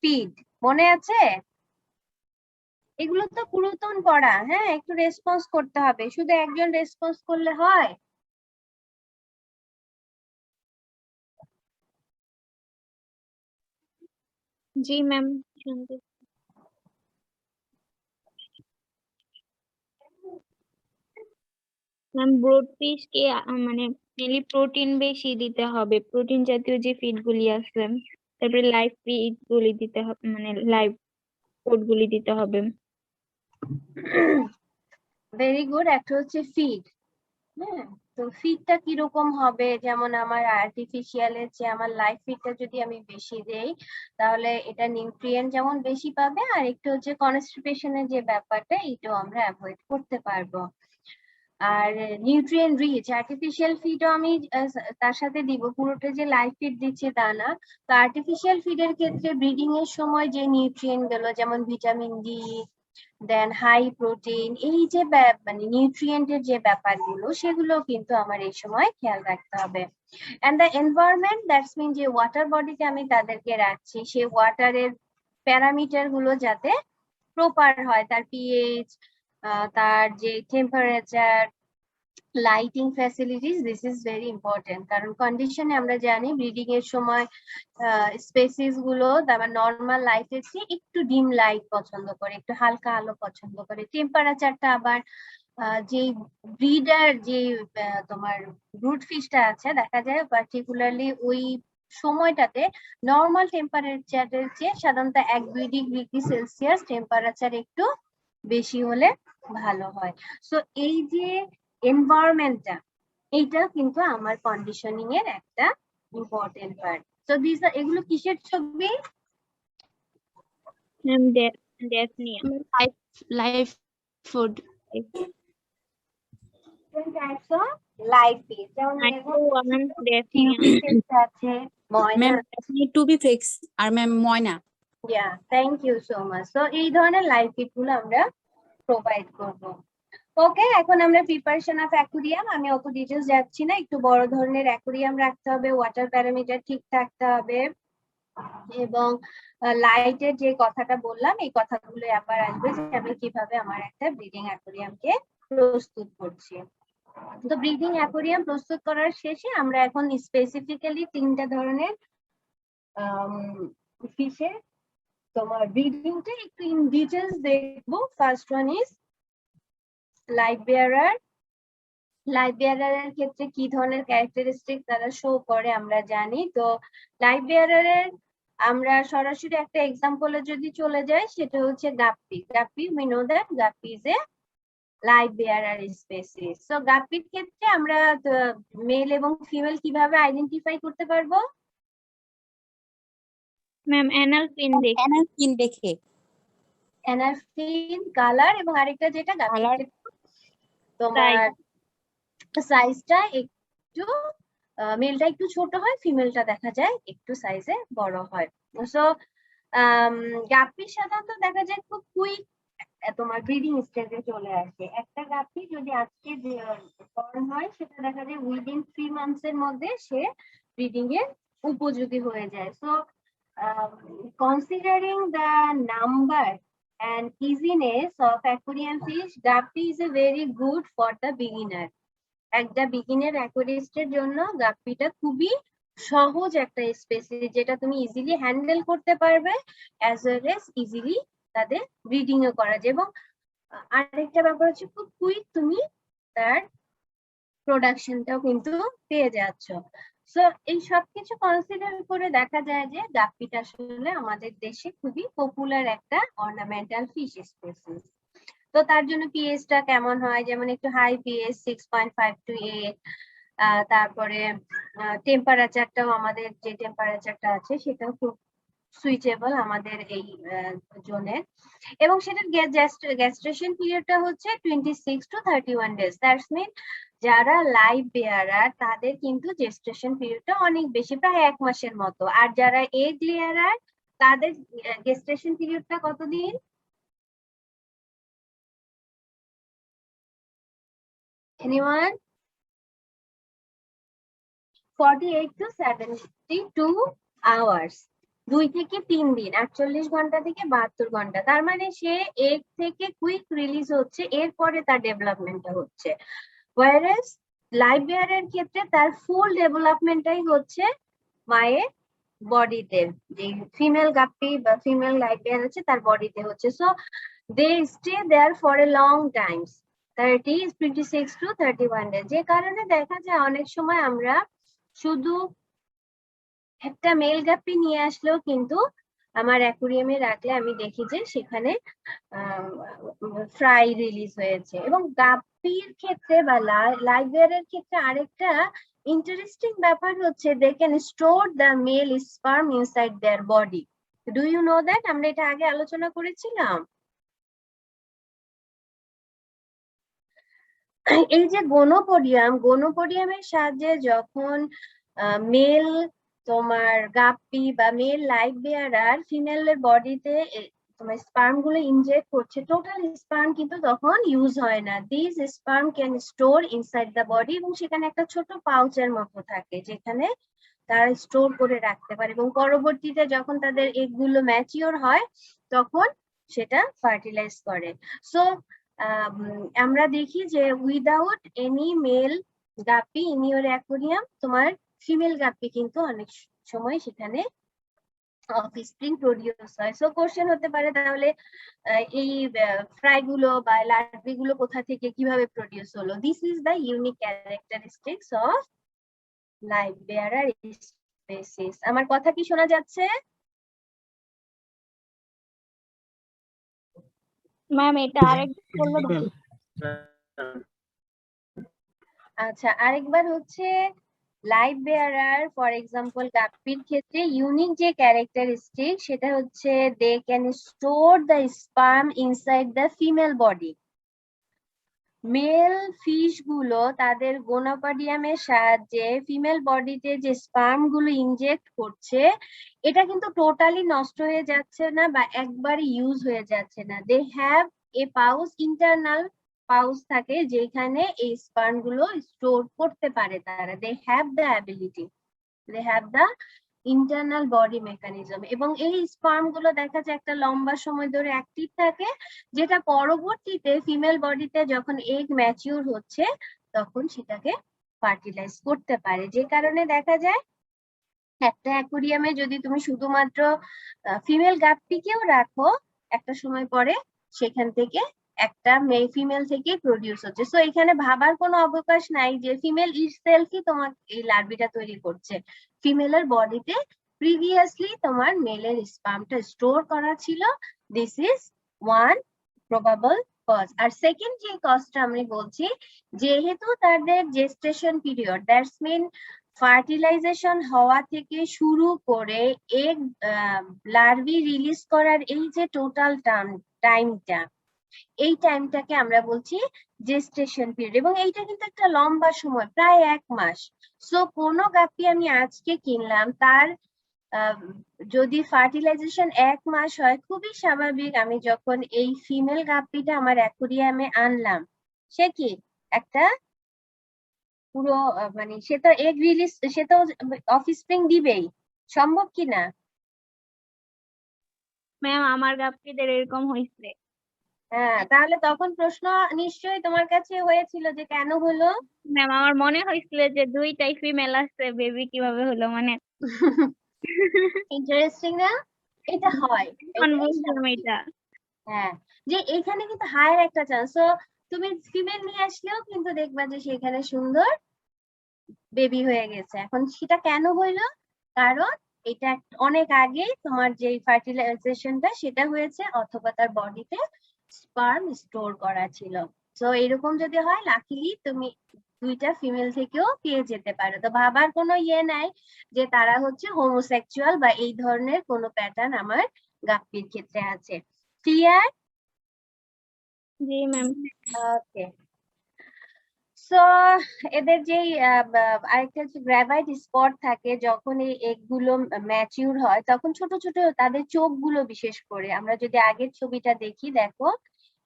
ফিড। মনে আছে? এগুলো তো পুরাতন পড়া। হ্যাঁ, একটু রেসপন্স করতে হবে, শুধু একজন রেসপন্স করলে হয়? জি ম্যাম, শুনতে। ম্যাম ব্রড ফিশ কে মানে মেনলি প্রোটিন বেশি দিতে হবে, প্রোটিন জাতীয় যে ফিড গুলি আছে, তারপরে লাইভ ফিড গুলি দিতে হবে, মানে লাইভ ফুড গুলি দিতে হবে। Very good. একটা হচ্ছে ফিড। হ্যাঁ, তো ফিডটা কিরকম হবে? যেমন আমার আর্টিফিশিয়ালের চেয়ে আমার লাইভ ফিডটা যদি আমি বেশি দেই তাহলে এটা নিউট্রিয়েন্ট যেমন বেশি পাবে, আর একটু হচ্ছে কনস্টিপেশনের যে ব্যাপারটা এটাও আমরা অ্যাভয়েড করতে পারবো। আর নিউট্রিয়েন্ট রিচ আর্টিফিশিয়াল ফিডও আমি তার সাথে দিব, পুরোটা যে লাইভ ফিড দিচ্ছি তা না। তো আর্টিফিশিয়াল ফিডের ক্ষেত্রে ব্রিডিং এর সময় যে নিউট্রিয়েন্ট গুলো যেমন ভিটামিন ডি, দেন হাই প্রোটিন, এই যে মানে নিউট্রিয়েন্টের যে ব্যাপারগুলো সেগুলো কিন্তু আমার এই সময় খেয়াল রাখতে হবে। And the environment, that's mean যে ওয়াটার বডিতে আমি তাদেরকে রাখছি সেই ওয়াটারের প্যারামিটার গুলো যাতে প্রপার হয়, তার পিএইচ, তার যে temperature, lighting facilities, this is very important. কারণ কন্ডিশনে আমরা জানি ব্রিডিং এর সময় স্পেসিস গুলো তারপর নর্মাল লাইটের চেয়ে একটু ডিম লাইট পছন্দ করে, একটু হালকা আলো পছন্দ করে। টেম্পারেচারটা আবার যে ব্রিডার যে তোমার ব্রুড ফিশটা আছে দেখা যায় পার্টিকুলারলি ওই সময়টাতে নর্মাল টেম্পারেচারের চেয়ে সাধারণত 1-2 ডিগ্রি সেলসিয়াস টেম্পারেচার একটু বেশি হলে ভালো হয়। সো এই যে এনভায়রনমেন্টটা, এইটা কিন্তু আমার কন্ডিশনিং এর একটা ইম্পর্টেন্ট পার্ট। সো দিস এগুলো কিসের ছবি? Ma'am daphnia live food different types of live feed, যেমন ডেট নিয়ে আছে moina. Ma'am tubifex আর ma'am moina. Yeah, thank you so much. So এই ধরনের লাইভ ফিড গুলো আমরা প্রোভাইড করব। ওকে, এখন আমরা প্রিপারেশন অফ অ্যাকুরিয়াম, আমি অত ডিটেলস যাচ্ছি না। একটু বড় ধরনের অ্যাকুরিয়াম রাখতে হবে, ওয়াটার প্যারামিটার ঠিক থাকতে হবে, এবং লাইটের যে কথাটা বললাম এই কথাগুলো আবার আসবে যে আমি কিভাবে আমার একটা ব্রিডিং অ্যাকুরিয়ামকে প্রস্তুত করছি। তো ব্রিডিং অ্যাকুরিয়াম প্রস্তুত করার শেষে আমরা এখন স্পেসিফিক্যালি 3টা ধরনের ফিশে তোমার ব্রিডিংটা একটু ইন ডিটেলস দেখবো। First one is live bearer. Live বেয়ারারের ক্ষেত্রে কি ধরনের ক্যারেক্টারিস্টিক তারা শো করে আমরা জানি। তো লাইভ বেয়ারারের আমরা সরাসরি একটা এক্সাম্পলে যদি চলে যাই সেটা হচ্ছে গাপ্পি। গাপ্পি, we know that গাপ্পি is a live bearer species. So গাপ্পির ক্ষেত্রে আমরা মেল এবং ফিমেল কিভাবে আইডেন্টিফাই করতে পারবো? ম্যাম অ্যানাল ফিন দেখে অ্যানাল ফিন, কালার, এবং আরেকটা যেটা গাপ্পির ক্ষেত্রে তোমার সাইজটা একটু, মেলটা একটু ছোট হয়, ফিমেলটা দেখা যায় একটু সাইজে বড় হয়। সো গাপ্পি সাধারণত দেখা যায় খুব কুইক তোমার ব্রিডিং স্টেজে চলে আসে। একটা গাপ্পি যদি আজকে বর্ন হয় সেটা দেখা যায় উইদিন 3 মান্থস এর মধ্যে সে ব্রিডিং এর উপযোগী হয়ে যায়। So considering the number and easiness of aquarium fish, guppy is a very good for the beginner. একটা বিগিনার অ্যাকুয়ারিস্টের জন্য গাপ্পিটা খুবই সহজ একটা স্পেসিস যেটা তুমি ইজিলি হ্যান্ডেল করতে পারবে, অ্যাজ ওয়েল এজ ইজিলি তাদের ব্রিডিং ও করা যায়। এবং আরেকটা ব্যাপার হচ্ছে খুব কুইক তুমি তার প্রোডাকশনটাও কিন্তু পেয়ে যাচ্ছ। সো এই সবকিছু কনসিডার করে দেখা যায় যে গাপ্পিটা আসলে আমাদের দেশে খুবই পপুলার একটা অর্নামেন্টাল ফিশ স্পিসিস। তো তার জন্য পিএইচটা কেমন হয়, যেমন একটু হাই পিএইচ 6.5 to 8, তারপরে টেম্পারেচারটাও আমাদের যে টেম্পারেচারটা আছে সেটাও খুব সুইটেবল আমাদের এই জোনে, এবং সেটার গ্যাস্ট্রেশন পিরিয়ডটা হচ্ছে 26 to 31 days। দ্যাটস মিন যারা লাইভ বেয়ারার তাদের কিন্তু গেস্টেশন পিরিয়ডটা অনেক বেশি, প্রায় 1 মাসের মতো। আর যারা এগ লেয়ারার তাদের গেস্টেশন পিরিয়ডটা কতদিন? Anyone? 48 to 72 hours, 2 থেকে 3 দিন, 48 ঘন্টা থেকে 72 ঘন্টা। তার মানে সে এগ থেকে কুইক রিলিজ হচ্ছে, এরপরে তার ডেভেলপমেন্টটা হচ্ছে। ওয়ারেস লাইভ বেয়ারের ক্ষেত্রে তার ফুল ডেভেলপমেন্টটাই হচ্ছে মায়ের বডিতে, যে ফিমেল গাপ্পি বা ফিমেল লাইভ বেয়ার আছে তার বডিতে হচ্ছে। So they stay there for a long times, 26 to 31 days। যে কারণে দেখা যায় অনেক সময় আমরা শুধু একটা মেল গাপ্পি নিয়ে আসলেও কিন্তু আমার অ্যাকুরিয়ামে রাখলে আমি দেখি যে সেখানে ফ্রাই রিলিজ হয়েছে। এবং গাপ্পির ক্ষেত্রে বা লাইভ বেয়ারের ক্ষেত্রে আরেকটা ইন্টারেস্টিং ব্যাপার হচ্ছে they can store the male sperm inside their body. Do you know that? আমরা এটা আগে আলোচনা করেছিলাম। এই যে গোনোপোডিয়ামের সাহায্যে যখন মেল তোমার গাপ্পি বা মেল লাইভ বেয়ারার ফিমেলের বডিতে তোমার স্পার্ম গুলো ইনজেক্ট করছে, টোটাল স্পার্ম কিন্তু তখন ইউজ হয় না। This sperm can store inside the body, এবং সেখানে একটা ছোট পাউচের মতো থাকে যেখানে তারা স্টোর করে রাখতে পারে, এবং পরবর্তীতে যখন তাদের এগুলো ম্যাচিওর হয় তখন সেটা ফার্টিলাইজ করে। সো আমরা দেখি যে without any male guppy in your aquarium তোমার ফিমেল গাপ্পি কিন্তু অনেক সময় সেখানে অফস্প্রিং প্রডিউস হয়। সো কোশ্চেন হতে পারে তাহলে এই ফ্রাই গুলো বা লার্ভি গুলো কোথা থেকে কিভাবে প্রডিউস হলো? This is the unique characteristics of live bearer species. আমার কথা কি শোনা যাচ্ছে? ম্যাম এটা আরেকবার বললে ভালো। আচ্ছা, আরেকবার হচ্ছে লাইভ বেয়ারার ফর এক্সাম্পল গাপ্পির ক্ষেত্রে ইউনিক যে ক্যারেক্টারিস্টিক সেটা হচ্ছে they can store the sperm inside the female body. Male fish গুলো তাদের গোনোপোডিয়ামের সাহায্যে ফিমেল বডিতে যে স্পার্ম গুলো ইনজেক্ট করছে এটা কিন্তু টোটালি নষ্ট হয়ে যাচ্ছে না বা একবারে ইউজ হয়ে যাচ্ছে না। They have a pouch, internal pouch থাকে যেখানে এই স্পার্ম গুলো স্টোর করতে পারে তারা। They have the ability, they have the internal body mechanism, এবং এই স্পার্ম গুলো দেখা যায় একটা লম্বা সময় ধরে অ্যাক্টিভ থাকে, যেটা পরবর্তীতে ফিমেল বডিতে যখন এগ ম্যাচিউর হচ্ছে তখন সেটাকে ফার্টিলাইজ করতে পারে। যে কারণে দেখা যায় একটা অ্যাকুরিয়ামে যদি তুমি শুধুমাত্র ফিমেল গাপ্পিকেও রাখো একটা সময় পরে সেখান থেকে একটা ফিমেল থেকে প্রডিউস হচ্ছে। সো এখানে ভাবার কোনো অবকাশ নাই যে ফিমেল ইটসেলফই তোমার এই লার্ভিটা তৈরি করছে। ফিমেলের বডিতে প্রিভিয়াসলি তোমার মেলের স্পার্মটা স্টোর করা ছিল। This is one probable cause. আর সেকেন্ড যে কজটা আমি বলছি, যেহেতু তাদের gestation period, that's mean fertilisation হওয়া থেকে শুরু করে এগ লার্ভি রিলিজ করার এই যে টোটাল টাইমটা, এই টাইমটাকে আমরা বলছি জেস্টেশন পিরিয়ড, এবং এইটা কিন্তু একটা লম্বা সময়, প্রায় 1 মাস। সো কোনো গাপ্পি আমি আজকে কিনলাম তার যদি ফার্টিলাইজেশন 1 মাস হয়, খুবই স্বাভাবিক আমি যখন এই ফিমেল গাপ্পিটা আমার অ্যাকুরিয়ামে আনলাম সে কি একটা পুরো মানে সে তো এগ রিলিজ, সে তো অফস্প্রিং দিবেই, সম্ভব কি না? ম্যাম আমার গাপ্পিদের এরকম হয়েছে। হ্যাঁ, তাহলে তখন প্রশ্ন নিশ্চয়ই তোমার কাছে হয়েছিল যে কেন হলো? ম্যাম আমার মনে হয়েছিল যে দুইটাই ফিমেল আসছে, বেবি কিভাবে হলো, মানে ইন্টারেস্টিং না? এটা হয়, এখন এটাই বুঝলাম স্বাভাবিক। এটা। হ্যাঁ, যে এখানে কিন্তু হায়ার একটা চান্স। তো তুমি ফিমেল নিয়ে আসলেও কিন্তু দেখবা যে সেখানে সুন্দর বেবি হয়ে গেছে। এখন সেটা কেন হইলো? কারণ এটা অনেক আগে তোমার যে ফার্টিলাইজেশনটা সেটা হয়েছে, অথবা তার বডিতে স্পার্ম স্টোর করা ছিল। তো এরকম যদি হয়, লাকিলি তুমি দুইটা ফিমেল থেকেও পেয়ে যেতে পারো। তো ভাবার কোনো ইয়ে নাই যে তারা হচ্ছে হোমোসেক্সুয়াল বা এই ধরনের কোনো প্যাটার্ন আমার গাপ্পির ক্ষেত্রে আছে। ক্লিয়ার? জি ম্যাম। ওকে। সো এদের যেই আরেকটা হচ্ছে গ্রাভাইট স্পট থাকে, যখন এই এগুলো ম্যাচিউর হয় তখন ছোট ছোট তাদের চোখগুলো, বিশেষ করে আমরা যদি আগের ছবিটা দেখি, দেখো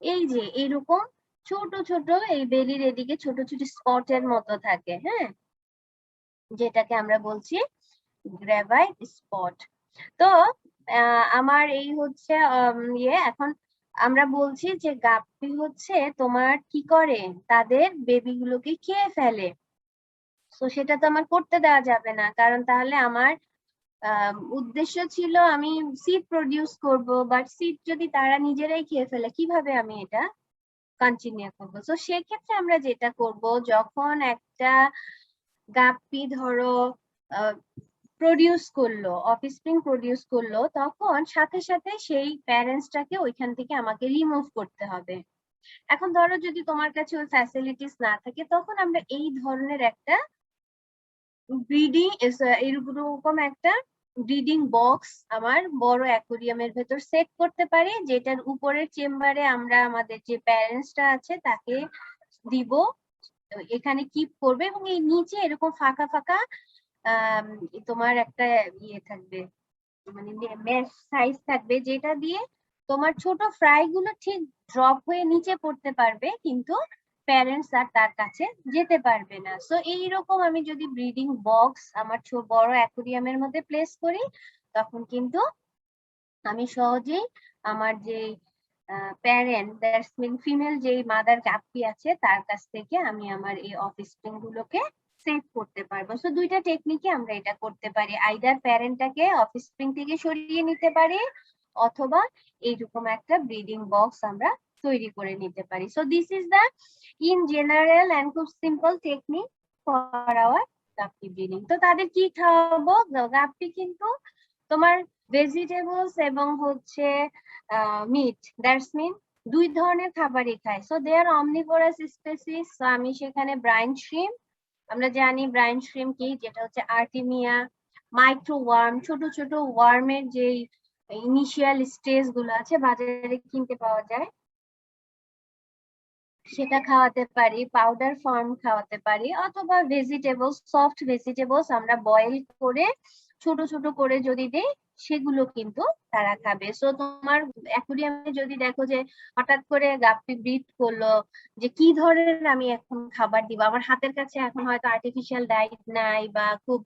এই যে এইরকম ছোট ছোট এই বেলির এদিকে ছোট ছোট স্পটের মতো থাকে, হ্যাঁ, যেটাকে আমরা বলছি গ্রাভাইট স্পট। তো আমার এই হচ্ছে এখন আমরা বলছি যে গাপ্পি হচ্ছে তোমার কি করে, তাদের বেবিগুলোকে খেয়ে ফেলে। তো সেটা তো আমার করতে দেওয়া যাবে না, কারণ তাহলে আমার উদ্দেশ্য ছিল আমি সিড প্রডিউস করব, বাট সিড যদি তারা নিজেরাই খেয়ে ফেলে কিভাবে আমি এটা কন্টিনিউ করবো? তো সেক্ষেত্রে আমরা যেটা করব, যখন একটা গাপ্পি ধরো প্রডিউস করলো, অফস্প্রিং প্রডিউস করলো, তখন সাথে সাথে সেই প্যারেন্টসটাকে ওইখান থেকে আমাকে রিমুভ করতে হবে। এখন ধরো যদি তোমার কাছে ওই ফ্যাসিলিটিস না থাকে, তখন আমরা এই ধরনের একটা ব্রিডিং, এরকম একটা ব্রিডিং বক্স আমার বড় অ্যাকোরিয়ামের ভেতর সেট করতে পারি, যেটার উপরের চেম্বারে আমরা আমাদের যে প্যারেন্টসটা আছে তাকে দিব, এখানে কিপ করবে, এবং এই নিচে এরকম ফাঁকা ফাঁকা তোমার একটা ইয়ে থাকবে, মানে মেশ সাইজ থাকবে, যেটা দিয়ে তোমার ছোট ফ্রাই গুলো ঠিক ড্রপ হয়ে নিচে পড়তে পারবে, কিন্তু প্যারেন্টস আর তার কাছে যেতে পারবে না। সো এইরকম আমি যদি ব্রিডিং বক্স আমার বড় অ্যাকোরিয়ামের মধ্যে প্লেস করি, তখন কিন্তু আমি সহজেই আমার যে প্যারেন্ট, দ্যাটস মিন ফিমেল যেই মাদার গাপ্পি আছে, তার কাছ থেকে আমি আমার এই অফস্প্রিং গুলোকে সেভ করতে পারবো। সো দুইটা টেকনিকে আমরা এটা করতে পারি, আইদার প্যারেন্টটাকে অফস্প্রিং থেকে সরিয়ে নিতে পারি, অথবা এইরকম একটা ব্রিডিং বক্স আমরা তৈরি করে নিতে পারি। So this is the in general and খুব simple technique for our guppy breeding. তো তাদের কি খাওয়াবো? গাপ্পি কিন্তু তোমার ভেজিটেবলস এবং হচ্ছে মিট, দ্যাটস মিন দুই ধরনের খাবারই খায়। So they are omnivorous species. So আমি সেখানে ব্রাইন শ্রিম, আমরা জানি ব্রাইন শ্রিম কি, যেটা হচ্ছে আর্টিমিয়া, মাইক্রো ওয়ার্ম, ছোট ছোট ওয়ার্মের যে ইনিশিয়াল স্টেজ গুলো আছে বাজারে কিনতে পাওয়া যায়, সেটা খাওয়াতে পারি, পাউডার ফর্ম খাওয়াতে পারি, অথবা ভেজিটেবলস, সফট ভেজিটেবলস আমরা বয়েল করে ছোট ছোট করে যদি দেই, সেগুলো কিন্তু তারা খাবে। সো তোমার অ্যাকুরিয়ামে যদি দেখো যে হঠাৎ করে গাপ্পি ব্রিড করলো, যে কি ধরনের আমি এখন খাবার দিব, আমার হাতের কাছে এখন হয়তো আর্টিফিশিয়াল ডায়েট নাই, বা খুব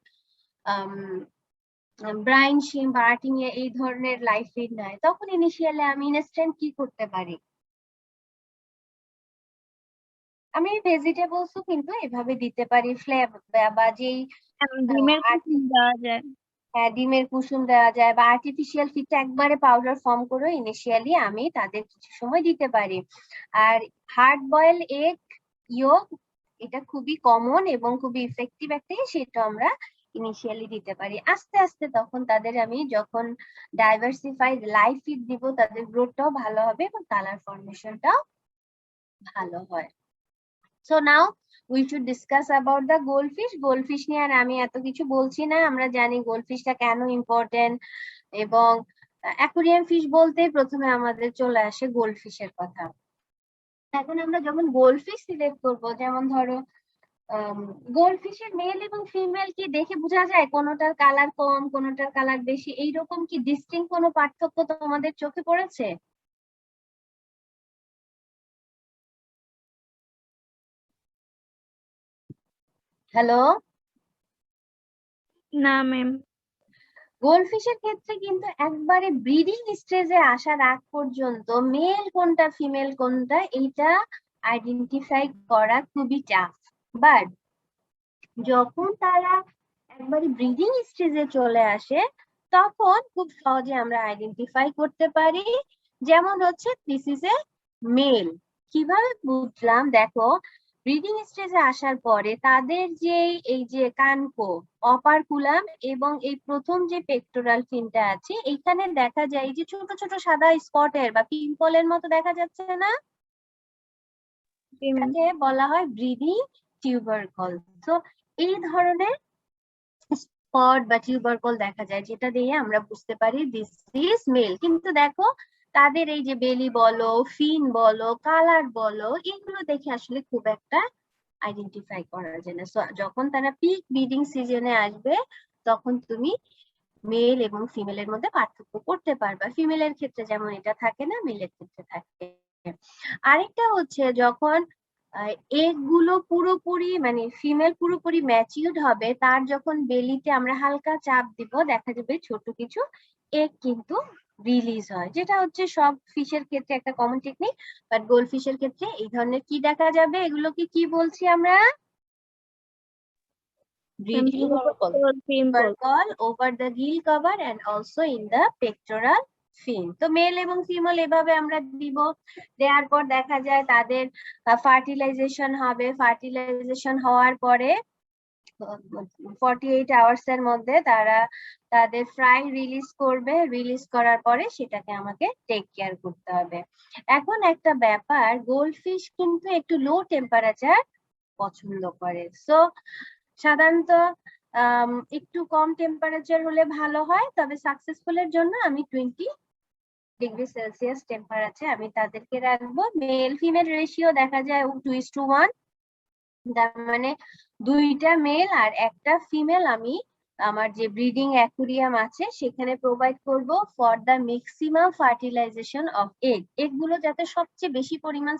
ব্রাইন শিম বা আর্টিমিয়া এই ধরনের লাইফ ফিড নাই, তখন ইনিশিয়ালি আমি ইনস্ট্যান্ট কি করতে পারি, আমি ভেজিটেবলসও কিন্তু এভাবে দিতে পারি, ফ্লেভ বা যেই ডিমের কুসুম দেওয়া যায়। ডিমের কুসুম দেওয়া যায়, বা আর্টিফিশিয়াল ফিডটা একবারে পাউডার ফর্ম করে ইনিশিয়ালি আমি তাদের কিছু সময় দিতে পারি। আর হার্ড বয়েল এগ ইয়োগ, এটা খুবই কমন এবং খুবই ইফেক্টিভ একটা, সেটা আমরা ইনিশিয়ালি দিতে পারি। আস্তে আস্তে তখন তাদের আমি যখন ডাইভার্সিফাইড লাইফ ফিড দিব, তাদের গ্রোথটাও ভালো হবে এবং কালার ফর্মেশনটাও ভালো হয়। So now we should discuss about the goldfish. Goldfish নিয়ে আর আমি এত কিছু বলছি না, আমরা জানি গোল্ডফিশটা কেন ইম্পর্টেন্ট, এবং অ্যাকুরিয়াম ফিশ বলতে প্রথমে আমাদের চলে আসে গোল্ডফিশের কথা। এখন আমরা যখন গোল্ডফিশ সিলেক্ট করব, যেমন ধরো গোল্ডফিশের মেল এবং ফিমেল কি দেখে বোঝা যায় কোনোটার কালার কম কোনোটার কালার বেশি, এইরকম কি ডিস্টিংক্ট কোনো পার্থক্য তোমাদের চোখে পড়েছে? হ্যালো, না ম্যাম। গোল্ডফিশের ক্ষেত্রে কিন্তু একবারে ব্রিডিং স্টেজে আসার আগ পর্যন্ত মেল কোনটা ফিমেল কোনটা এইটা আইডেন্টিফাই করা খুবই টাফ, বাট যখন তারা একবারে ব্রিডিং স্টেজে চলে আসে, তখন খুব সহজে আমরা আইডেন্টিফাই করতে পারি। যেমন হচ্ছে দিস ইজ এ মেল, কিভাবে বুঝলাম? দেখো ব্রিডিং স্টেজে আসার পরে তাদের যে এই যে কানকো, অপারকুলাম এবং এই প্রথম যে পেক্টোরাল ফিনটা আছে, এইখানে দেখা যায় যে ছোট ছোট সাদা স্পটের বা পিম্পলের মতো দেখা যাচ্ছে না, জি ম্যাম। এটাকে বলা হয় ব্রিডিং টিউবারকল। তো এই ধরনের স্পট বা টিউবারকল দেখা যায়, যেটা দিয়ে আমরা বুঝতে পারি দিস ইজ মেল। কিন্তু দেখো তাদের এই যে বেলি বলো, ফিন বলো, কালার বলো, এগুলো দেখে আসলে খুব একটা আইডেন্টিফাই করা যায় না। So, যখন তারা পিক ব্রিডিং সিজনে আসবে তখন তুমি মেল এবং ফিমেলের মধ্যে পার্থক্য করতে পারবা। ফিমেলের ক্ষেত্রে যেমন এটা থাকে না, মেলের ক্ষেত্রে থাকে। আরেকটা হচ্ছে যখন এগ গুলো পুরোপুরি মানে ফিমেল পুরোপুরি ম্যাচিউরড হবে, তার যখন বেলিতে আমরা হালকা চাপ দিব, দেখা যাবে ছোট কিছু এগ কিন্তু রিলিজ হয়, যেটা হচ্ছে সব ফিশের ক্ষেত্রে একটা কমন টেকনিক। বাট গোল্ড ফিশের ক্ষেত্রে এই ধরনের কি দেখা যাবে, এগুলোকে কি বলছি আমরা? Breeding tubercle over the gill cover and also in the pectoral fin. তো মেল এবং ফিমেল এভাবে আমরা দিব। দেওয়ার পর দেখা যায় তাদের ফার্টিলাইজেশন হবে। ফার্টিলাইজেশন হওয়ার পরে 48 আওয়ার্স এর মধ্যে তারা তাদের ফ্রাই রিলিজ করবে। রিলিজ করার পরে সেটাকে আমাকে টেক কেয়ার করতে হবে। এখন একটা ব্যাপার, গোল্ডফিশ কিন্তু একটু লো টেম্পারেচার পছন্দ করে। সো সাধারণত একটু কম টেম্পারেচার হলে ভালো হয়, তবে সাকসেসফুলের জন্য আমি 20 ডিগ্রি সেলসিয়াস টেম্পারেচার আমি তাদেরকে রাখবো। মেল ফিমেল রেশিও দেখা যায় 2:1, তার মানে 2টা মেল আর 1টা ফিমেল আমি আমার যে ব্রিডিং অ্যাকুরিয়াম আছে সেখানে প্রোভাইড করব for the maximum fertilisation of egg. এগুলো যাতে সবচেয়ে বেশি পরিমাণ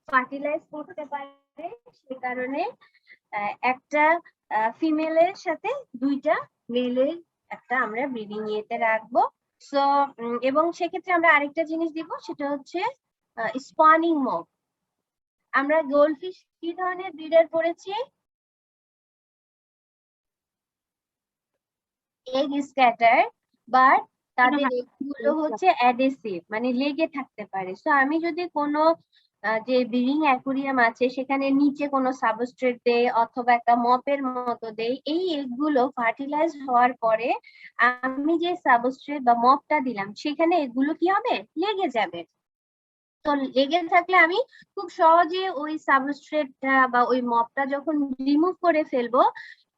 ফার্টিলাইজ করতে পারে, সে কারণে একটা ফিমেলের সাথে 2টা মেলের একটা আমরা ব্রিডিং ইয়েতে রাখবো। সো এবং সেক্ষেত্রে আমরা আরেকটা জিনিস দিব, সেটা হচ্ছে স্পনিং মব। আমরা গোল্ডফিশ কি ধরনের ব্রিডার পড়েছি? এগ স্ক্যাটার, বাট তাদের এগুলো হচ্ছে অ্যাডেসিভ, মানে লেগে থাকতে পারে। সো আমি যদি কোনো যে ব্রিডিং অ্যাকুরিয়াম আছে সেখানে নিচে কোনো সাবস্ট্রেট দেই অথবা একটা মপের মতো দেই, এই এগুলো ফার্টিলাইজ হওয়ার পরে আমি যে সাবস্ট্রেট বা মপটা দিলাম সেখানে এগুলো কি হবে, লেগে যাবে। তো লেগে থাকলে আমি খুব সহজে ওই সাবস্ট্রেটটা বা ওই মপটা যখন রিমুভ করে ফেলবো,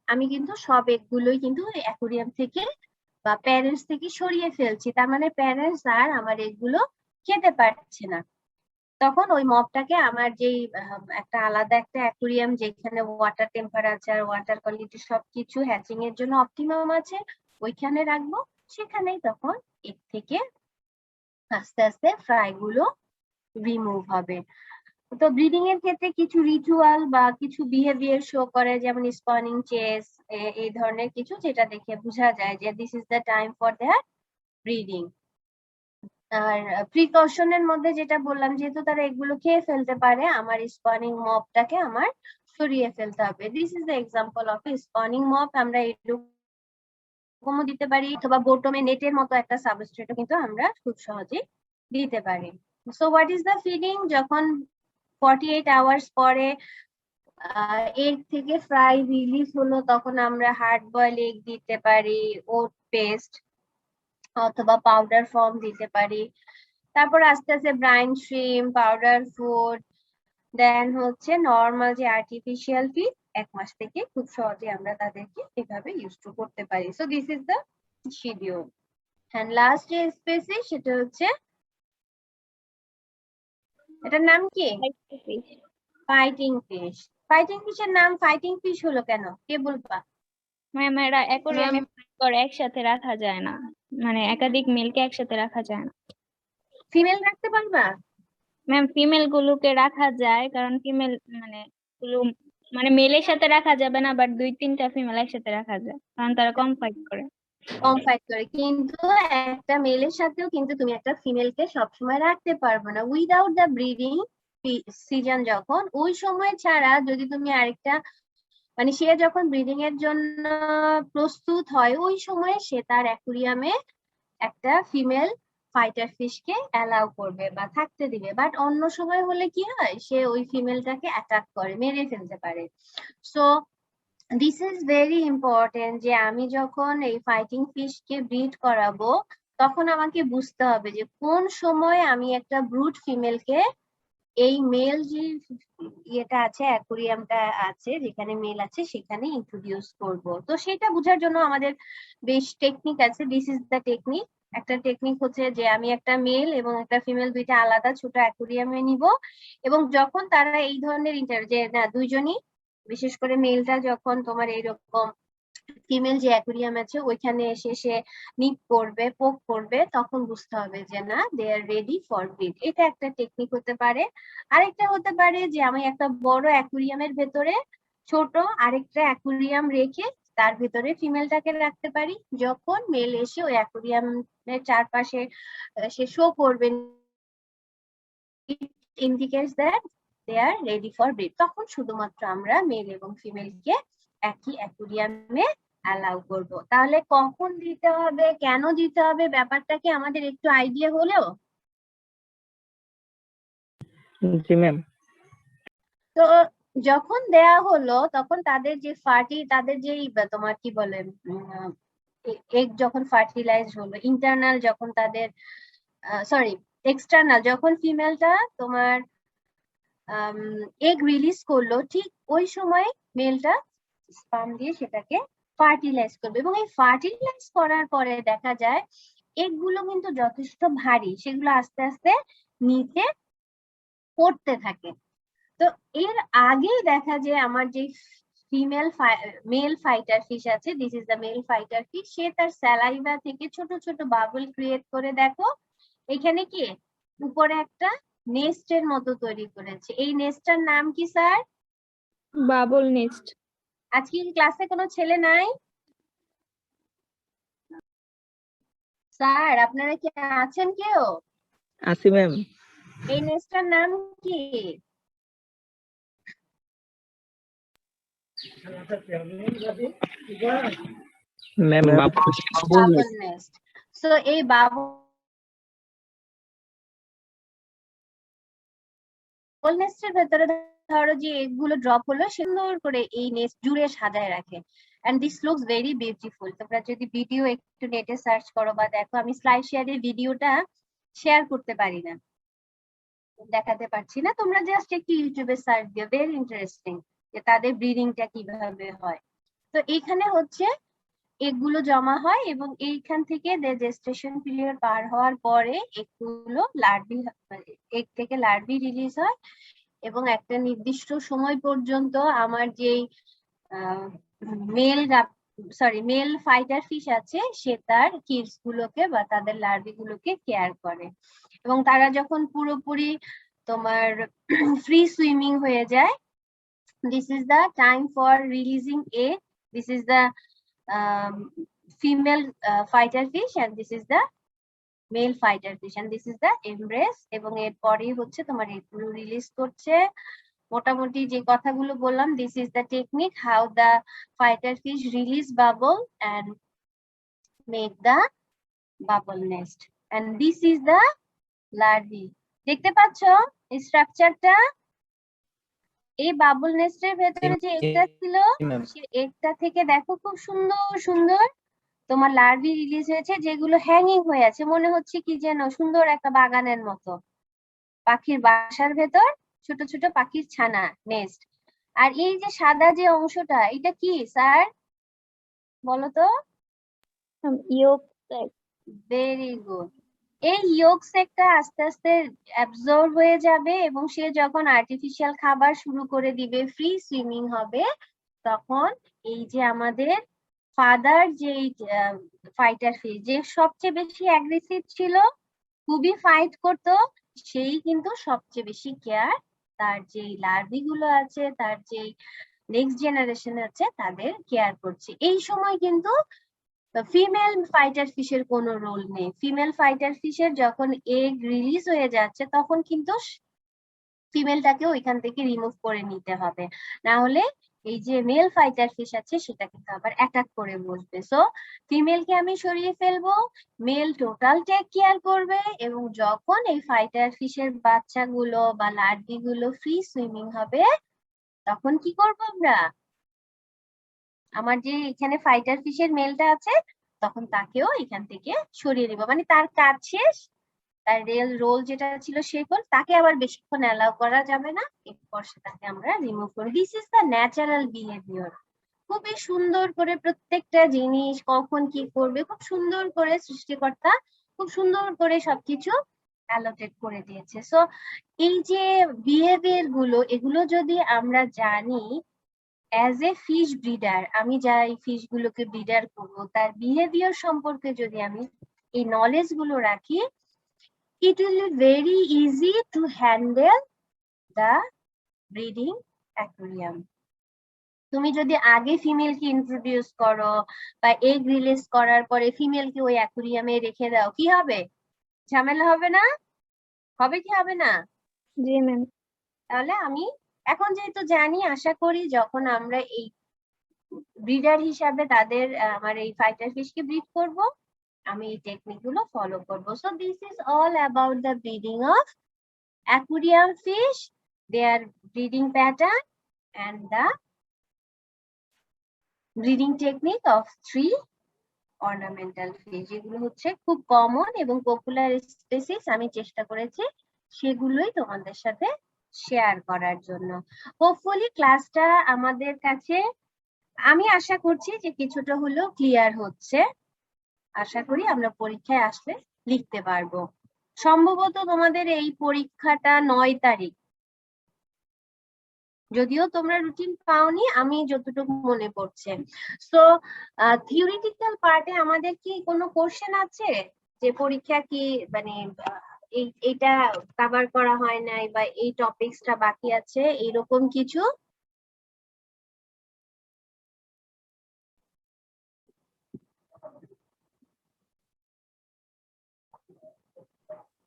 আমি কিন্তু সব এগুলোই কিন্তু অ্যাকুরিয়াম থেকে বা প্যারেন্টস থেকে সরিয়ে ফেলছি। তার মানে প্যারেন্টস আর আমার এগুলো খেতে পারছে না। তখন ওই মপটাকে আমার যেই একটা আলাদা একটা অ্যাকুরিয়াম যেখানে ওয়াটার টেম্পারেচার, ওয়াটার কোয়ালিটি সবকিছু হ্যাচিং এর জন্য অপটিমাম আছে, ওইখানে রাখবো। সেখানেই তখন এর থেকে আস্তে আস্তে ফ্রাই গুলো রিমুভ হবে। তো ব্রিডিং এর ক্ষেত্রে কিছু রিচুয়াল বা কিছু বিহেভিয়ার শো করে, যেমন স্পনিং চেস, এই ধরনের কিছু, যেটা দেখে বোঝা যায় যে this is the time for their breeding. আর প্রিকশনের মধ্যে যেটা বললাম, যেহেতু তারা এগুলো খেয়ে ফেলতে পারে, আমার স্পনিং মপটাকে আমার সরিয়ে ফেলতে হবে। This is the example of spawning mop. আমরা এরকমও দিতে পারি, অথবা বোটমে নেটের মতো একটা সাবস্ট্রেটও কিন্তু আমরা খুব সহজে দিতে পারি। So what is the feeding? যখন 48 আওয়ার্স পরে এগ থেকে ফ্রাই রিলিজ হলো, তখন আমরা হার্ড বয়েল এগ দিতে পারি, ওট পেস্ট অথবা পাউডার ফর্ম দিতে পারি। তারপর আস্তে আস্তে ব্রাইন শ্রিম, পাউডার ফুড, দেন হচ্ছে নর্মাল যে আর্টিফিশিয়াল ফিড 1 মাস থেকে খুব সহজে আমরা তাদেরকে এভাবে ইউজ টু করতে পারি। So this is the schedule. And last যে স্পেসিস সেটা হচ্ছে, এটার নাম কি? Fighting fish. ফাইটিং ফিশের নাম ফাইটিং ফিশ হলো কেন, কে বলবা? ম্যাম এরা অ্যাকোয়ারিয়ামে করে একসাথে রাখা যায় না, মানে একাধিক মেলকে একসাথে রাখা যায় না। ফিমেল রাখতে পারবা? ম্যাম ফিমেল গুলোকে রাখা যায়, কারণ ফিমেল মানে গুলো মানে মেলের সাথে রাখা যাবে না, বাট 2-3টা ফিমেল একসাথে রাখা যায়, কারণ তারা কম ফাইট করে। কম ফাইট করে, কিন্তু একটা মেলের সাথেও কিন্তু তুমি একটা ফিমেলকে সবসময় রাখতে পারবে না উইদাউট দ্য ব্রিডিং সিজন। যখন ওই সময় ছাড়া যদি তুমি আরেকটা মানে সে যখন ব্রিডিং এর জন্য প্রস্তুত হয়, ওই সময় সে তার অ্যাকুরিয়ামে একটা ফিমেল ফাইটার ফিশকে অ্যালাউ করবে বা থাকতে দিবে, বাট অন্য সময় হলে কি হয়, সে ওই ফিমেলটাকে অ্যাটাক করে, মেরে ফেলতে পারে। So this is very important যে আমি যখন এই ফাইটিং ফিশকে ব্রিড করাবো তখন আমাকে বুঝতে হবে যে কোন সময় আমি একটা ব্রুট ফিমেলকে এই মেল যে ইয়েটা আছে, অ্যাকুরিয়ামটা আছে যেখানে মেল আছে সেখানে ইন্ট্রোডিউস করব। তো সেটা বোঝার জন্য আমাদের বেশ টেকনিক আছে। This is the technique. একটা টেকনিক হচ্ছে যে আমি একটা মেল এবং একটা ফিমেল দুইটা আলাদা ছোট অ্যাকুরিয়ামে নিব, এবং যখন তারা এই ধরনের যে না দুইজনই, বিশেষ করে মেলটা যখন তোমার এইরকম ফিমেল যে অ্যাকুরিয়াম আছে ওইখানে এসে সে নিপ করবে, পোক করবে, তখন বুঝতে হবে যে না দে আর রেডি ফর ব্রিড। এটা একটা টেকনিক হতে পারে। আরেকটা হতে পারে যে আমি একটা বড় অ্যাকুরিয়ামের ভেতরে ছোট আরেকটা অ্যাকুরিয়াম রেখে তার ভেতরে ফিমেলটাকে রাখতে পারি। যখন মেল এসে ওই অ্যাকুরিয়ামের চারপাশে সে শো করবে, indicates that they are ready for breed, তখন শুধুমাত্র আমরা মেল এবং ফিমেলকে একই অ্যাকুরিয়ামে অ্যালাউ করব। তাহলে কখন দিতে হবে, কেন দিতে হবে, ব্যাপারটা কি আমাদের একটু আইডিয়া হলো? জি ম্যাম। তো যখন দেয়া হলো তখন তাদের যে তাদের যে তোমার কি বলে এগ যখন ফার্টিলাইজ হলো, ইন্টারনাল যখন তাদের সরি এক্সটার্নাল যখন ফিমেলটা তোমার এগ রিলিজ করলো, ঠিক ওই সময় মেলটা স্পার্ম দিয়ে সেটাকে ফার্টিলাইজ করবে। এবং এই ফার্টিলাইজ করার পরে দেখা যায় এগ গুলো কিন্তু যথেষ্ট ভারী, সেগুলো আস্তে আস্তে নিচে পড়তে থাকে। তো এর আগেই দেখা যায় আমার যে মেল ফাইটার ফিশ আছে, this is the male fighter fish, সে তার স্যালাইভা থেকে ছোট ছোট বাবল ক্রিয়েট করে, দেখো এখানে কি উপরে একটা নেস্টের মতো তৈরি করেছে। এই নেস্টটার নাম কি স্যার? Bubble nest. আজকে কি ক্লাসে কোনো ছেলে নাই? স্যার আপনারা কি আছেন কেউ? আসি ম্যাম। এই নেস্টটার নাম কি? Ma'am bubble nest. সো এই বাবল নেস্টের ভেতরে ধরো যে এগুলো ড্রপ হলো, সুন্দর করে এই নেস্ট জুড়ে সাজায় রাখে। And this looks very beautiful. তোমরা যদি ভিডিও একটু নেটে সার্চ করো বা দেখো, আমি স্লাইড শেয়ারের ভিডিওটা শেয়ার করতে পারি না, দেখাতে পারছি না, তোমরা জাস্ট একটু ইউটিউবে সার্চ দিও, ভেরি ইন্টারেস্টিং যে তাদের ব্রিডিংটা কিভাবে হয়। তো এখানে হচ্ছে এগুলো জমা হয় এবং এইখান থেকে জেস্টেশন পিরিয়ড পার হওয়ার পরে এগুলো লার্ভি, এগ থেকে লার্ভি রিলিজ হয় এবং একটা নির্দিষ্ট সময় পর্যন্ত আমার যেই মেল ফাইটার ফিশ আছে সে তার কিডস গুলোকে বা তাদের লার্ভি গুলোকে কেয়ার করে। এবং তারা যখন পুরোপুরি তোমার ফ্রি সুইমিং হয়ে যায়, this is the time for releasing egg, this is the female fighter fish and this is the male fighter fish and this is the embrace। এবং এরপরেই হচ্ছে তোমার এগুলো রিলিজ করছে। মোটামুটি যে কথাগুলো বললাম, this is the technique how the fighter fish release bubble and make the bubble nest and this is the larvae। দেখতে পাচ্ছো এই স্ট্রাকচারটা? এই বাবল নেস্টের ভেতরে যে এগটা ছিল, সেই এগটা থেকে দেখো খুব সুন্দর সুন্দর তোমার লার্ভি রিলিজ হয়েছে, যেগুলো হ্যাঙ্গিং হয়ে আছে, মনে হচ্ছে কি যেন সুন্দর একটা বাগানের মতো, পাখির বাসার ভেতর ছোট ছোট পাখির ছানা নেস্ট। আর এই যে সাদা যে অংশটা, এটা কি স্যার বলো তো? ইয়োক। Very good. এই ইয়োক সেকটা আস্তে আস্তে অ্যাবজর্ব হয়ে যাবে এবং সে যখন আর্টিফিশিয়াল খাবার শুরু করে দিবে, ফ্রি সুইমিং হবে, তখন এই যে আমাদের ফাদার যে ফাইটার ফিশ, যে সবচেয়ে বেশি অ্যাগ্রেসিভ ছিল, খুবই ফাইট করত, সেই কিন্তু সবচেয়ে বেশি কেয়ার তার যে লার্ভি গুলো আছে, তার যে নেক্সট জেনারেশন আছে তাদের কেয়ার করছে। এই সময় কিন্তু ফিমেল ফাইটার ফিশের কোনো রোল নেই। ফিমেল ফাইটার ফিশের যখন এগ রিলিজ হয়ে যাচ্ছে তখন কিন্তু ফিমেলটাকে ওইখান থেকে রিমুভ করে নিতে হবে, না হলে এই যে মেল ফাইটার ফিশ আছে সেটা কিন্তু আবার অ্যাটাক করে বসবে। সো ফিমেলকে আমি সরিয়ে ফেলবো, মেল টোটাল টেক কেয়ার করবে, এবং যখন এই ফাইটার ফিশের বাচ্চাগুলো বা লার্ভি গুলো ফ্রি সুইমিং হবে তখন কি করবো আমরা, আমার যে এখানে ফাইটার ফিশের মেলটা আছে তখন তাকেও এখান থেকে সরিয়ে নিব, মানে তার কাজ শেষ, তার রোল যেটা ছিল সেই রোল, তাকে আবার বেশিক্ষণ অ্যালাউ করা যাবে না, এরপর সেটাকে আমরা রিমুভ করি। This is the natural behaviour. খুবই সুন্দর করে প্রত্যেকটা জিনিস কখন কি করবে খুব সুন্দর করে সৃষ্টিকর্তা খুব সুন্দর করে সবকিছু অ্যালোটেট করে দিয়েছে। সো এই যে বিহেভিয়ার গুলো, এগুলো যদি আমরা জানি অ্যাজ এ ফিশ ব্রিডার, আমি যাই ফিশ গুলোকে ব্রিডার করবো তার বিহেভিয়ার সম্পর্কে যদি আমি এই নলেজ গুলো রাখি, it will be very easy to handle the breeding aquarium. তুমি যদি আগে ফিমেলকে ইন্ট্রোডিউস করো বা এগ রিলিজ করার পরে ফিমেলকে ওই অ্যাকুরিয়ামে রেখে দাও, কি হবে? ঝামেলা হবে না? হবে কি হবে না? জি ম্যাম। তাহলে আমি এখন যেহেতু জানি, আশা করি যখন আমরা এই ব্রিডার হিসাবে তাদের আমার এই ফাইটার ফিশকে ব্রিড করব, আমি এই টেকনিক গুলো ফলো করব। So this is all about the breeding of aquarium fish, their breeding pattern and the breeding technique of 3 ornamental fish. এগুলো হচ্ছে খুব কমন এবং পপুলার স্পেসিস, আমি চেষ্টা করেছি সেগুলোই তোমাদের সাথে শেয়ার করার জন্য। হোপফুলি ক্লাসটা আমাদের কাছে, আমি আশা করছি যে কিছুটা হলেও ক্লিয়ার হচ্ছে। আশা করি আমরা পরীক্ষায় আসলে লিখতে পারবো। সম্ভবত তোমাদের এই পরীক্ষাটা 9 তারিখ, যদিও তোমরা রুটিন পাওনি, আমি যতটুকু মনে পড়ছে। সো থিওরিটিক্যাল পার্টে আমাদের কি কোনো কোশ্চেন আছে যে পরীক্ষা কি মানে এইটা কভার করা হয় নাই বা এই টপিকসটা বাকি আছে, এইরকম কিছু?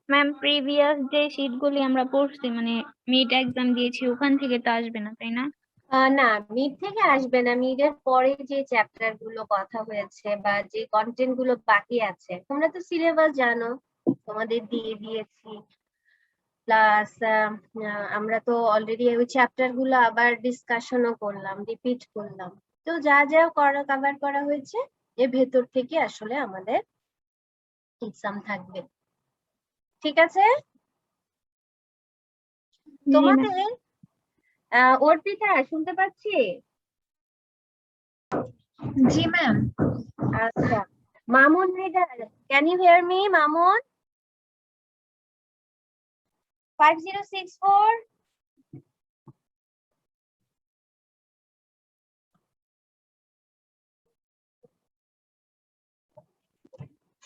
ম্যাম প্রিভিয়াস যে শীটগুলি আমরা পড়ছি মানে মিড এক্সাম দিয়েছি ওখান থেকে তো আসবে না তাই না? না, মিড থেকে আসবে না। মিডের পরে যে চ্যাপ্টার গুলো কথা হয়েছে বা যে কন্টেন্ট গুলো বাকি আছে, তোমরা তো সিলেবাস জানো, তোমাদের দিয়ে দিয়েছি। প্লাস আমরা তো অলরেডি ওই চ্যাপ্টার গুলো আবার ডিসকাশনও করলাম, রিপিট করলাম। তো যা যা কভার করা হয়েছে এর ভেতর থেকে আসলে আমাদের এক্সাম থাকবে। ঠিক আছে? তোমাদের অর্পিতা শুনতে পাচ্ছি? জি ম্যাম। আচ্ছা, Mamun reader, can you hear me Mamun? 5064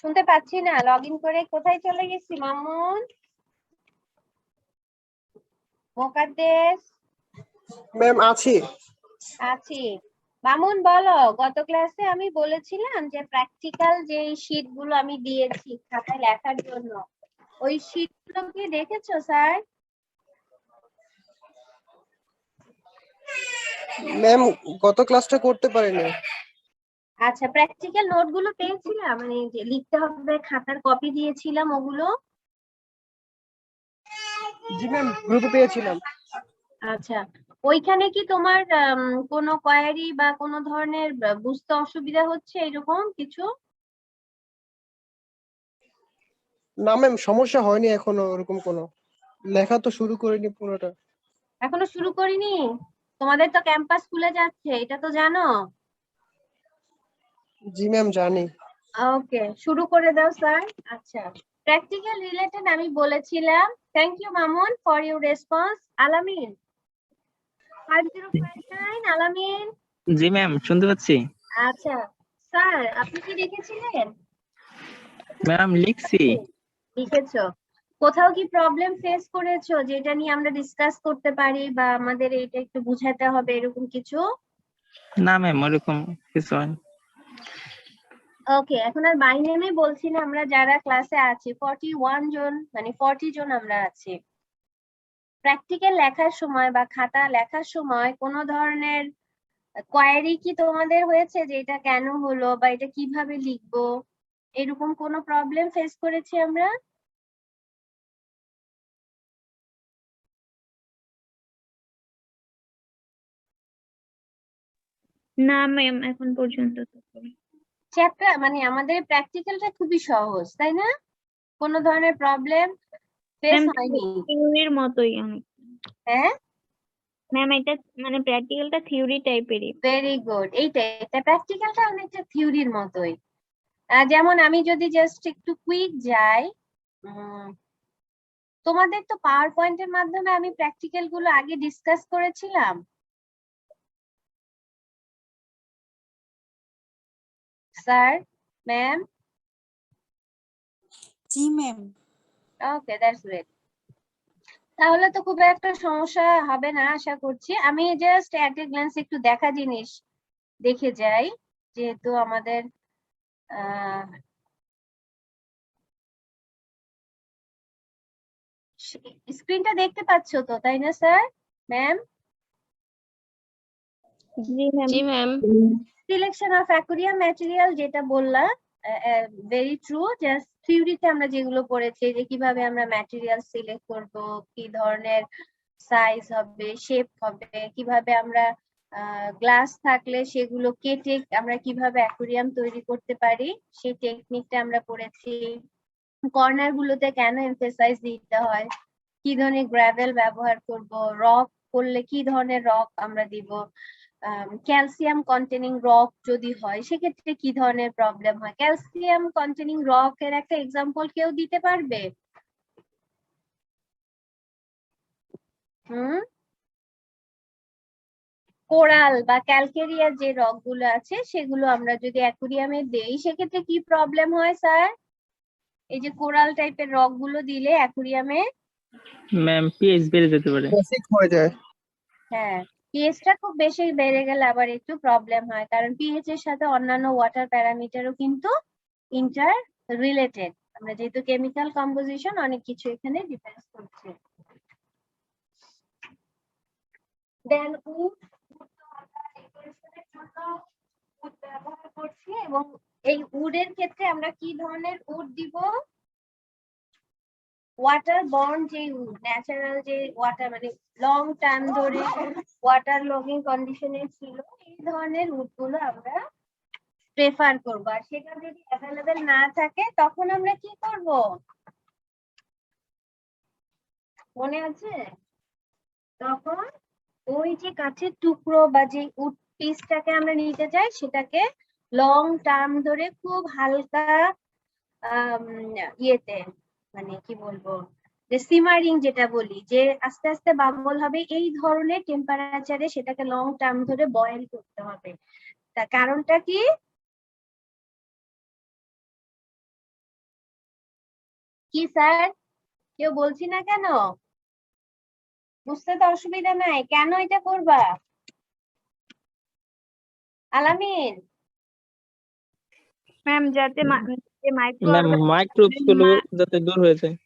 শুনতে পাচ্ছি না, লগ ইন করে কোথায় চলে গেছি মামুন? মোকাদ্দেস ম্যাম আছি। আছি। মামুন বলো, গত ক্লাসে আমি বলেছিলাম যে প্র্যাকটিক্যাল যে শীট গুলো আমি দিয়েছি খাতায় লেখার জন্য, ওই শীট গুলো কি দেখেছো স্যার? ম্যাম গত ক্লাসটা করতে পারিনি। আচ্ছা, প্র্যাকটিক্যাল নোট গুলো পেয়েছিলাম, মানে যে লিখতে হবে খাতার কপি দিয়েছিলাম ওগুলো? জি ম্যাম গ্রুপে পেয়েছিলাম। আচ্ছা, ওইখানে কি তোমার কোনো কোয়ারি বা কোনো ধরনের বুঝতে অসুবিধা হচ্ছে এরকম কিছু? না ম্যাম সমস্যা হয়নি এখনো, ওরকম কোনো লেখা তো শুরু করিনি পুরোটা। এখনো শুরু করিনি? তোমাদের তো ক্যাম্পাস খুলে যাচ্ছে, এটা তো জানো? জি ম্যাম জানি। ওকে, শুরু করে দাও স্যার। আচ্ছা, প্র্যাকটিক্যাল রিলেটেড আমি বলেছিলাম। Thank you Mamun for your response. Alamin 5059, আলামিন। জি ম্যাম, শুনতে পাচ্ছি। আচ্ছা স্যার, আপনি কি লিখেছিলেন? ম্যাম লিখছি। লিখেছো? কোথাও কি প্রবলেম ফেস করেছো যেটা নিয়ে আমরা ডিসকাস করতে পারি বা আমাদের এটা একটু বুঝাতে হবে এরকম কিছু? না ম্যাম, ওরকম কিছু হয়নি। ওকে, এখন আর বাই নেমে বলছি না, আমরা যারা ক্লাসে আছি 41 জন, মানে 40 জন আমরা আছি। প্র্যাকটিক্যাল লেখার সময় বা খাতা লেখার সময় কোনো ধরনের কোয়ারি কি তোমাদের হয়েছে যে এটা কেন হলো বা এটা কিভাবে লিখবো, এরকম কোনো প্রবলেম ফেস করেছি আমরা? না ম্যাম, এখন পর্যন্ত তো করিনি। চ্যাপ্টার মানে আমাদের প্র্যাকটিক্যালটা খুবই সহজ, তাই না? কোনো ধরনের প্রবলেম ফেস ম্যাম হয়নি? থিওরির মতোই অনেক। হ্যাঁ, ম্যাম এটা মানে প্র্যাকটিক্যালটা থিওরি টাইপেরই। Very good. এইটা প্র্যাকটিক্যালটা অনেকটা থিওরির মতোই। যেমন আমি যদি জাস্ট একটু কুইক যাই, তোমাদের তো পাওয়ার পয়েন্টের মাধ্যমে আমি প্র্যাকটিক্যাল গুলো আগে ডিসকাস করেছিলাম। Sir, ma'am? জি ম্যাম। Okay, that's great. তাহলে তো খুব একটা সমস্যা হবে না আশা করছি। আমি জাস্ট অ্যাট এ গ্ল্যান্স একটু দেখা জিনিস দেখে যাই, যেহেতু আমাদের স্ক্রিনটা দেখতে পাচ্ছো তো, তাই না স্যার, ম্যাম? জি ma'am. Selection of aquarium material যেটা বললাম, ভেরি ট্রু। জাস্ট থিওরিতে আমরা যেগুলো পড়েছি যে কিভাবে আমরা ম্যাটেরিয়াল সিলেক্ট করব, কি ধরনের সাইজ হবে, শেপ হবে, কিভাবে আমরা গ্লাস থাকলে সেগুলো কেটে আমরা কিভাবে অ্যাকুরিয়াম তৈরি করতে পারি সেই টেকনিকটা আমরা পড়েছি। কর্নার গুলোতে কেন এমফেসাইজ দিতে হয়, কি ধরনের গ্রাভেল ব্যবহার করব, রক করলে কি ধরনের রক আমরা দিব, ক্যালসিয়াম কন্টেনিং রক যদি হয় সেক্ষেত্রে কি ধরনের প্রবলেম হয়। ক্যালসিয়াম কন্টেনিং রক এর একটা এক্সাম্পল কেউ দিতে পারবে? কোরাল বা ক্যালকেরিয়ার যে রক গুলো আছে সেগুলো আমরা যদি অ্যাকুরিয়ামে দেই সেক্ষেত্রে কি প্রবলেম হয় স্যার? এই যে কোরাল টাইপের রক গুলো দিলে অ্যাকুরিয়ামে, ম্যাম পিএইচ বেড়ে যেতে পারে। বেসিক হয়ে যায়। হ্যাঁ, পিএইচটা খুব বেশি বেড়ে গেলে আবার একটু প্রবলেম হয়, কারণ পিএইচ এর সাথে অন্যান্য ওয়াটার প্যারামিটারও কিন্তু ইন্টার রিলেটেড। আমরা যেহেতু কেমিক্যাল কম্পোজিশন অনেক কিছু এখানে ডিপেন্ড করছে। দেন উড ডেকোরেশনের জন্য উড ব্যবহার করছি, এবং এই উডের ক্ষেত্রে আমরা কি ধরনের উড দিব? ওয়াটার বন্ড যে উড, ন্যাচারাল যে ওয়াটার মানে লং টাইম ধরে ওয়াটার লগিং কন্ডিশনে ছিল, এই ধরনের উড গুলো আমরা প্রেফার করব। আর সেটা যদি অ্যাভেলেবেল না থাকে তখন আমরা কি করব, মনে আছে? তখন ওই যে কাঠের টুকরো বা যে উড পিসটাকে আমরা নিতে চাই সেটাকে লং টার্ম ধরে খুব হালকা ইয়েতে, মানে কি বলবো, যে সিমারিং যেটা বলি, যে আস্তে আস্তে বাবল হবে, এই ধরনের টেম্পারেচারে সেটাকে লং টার্ম ধরে বয়েল করতে হবে। তার কারণটা কি? কি স্যার, কেউ বলছি না কেন? বুঝতে তো অসুবিধা নাই, কেন এটা করবা? আলামিন? ম্যাম যাতে মাইক্রো ম্যাম মাইক্রোবস গুলো যাতে দূর হয়ে যায়।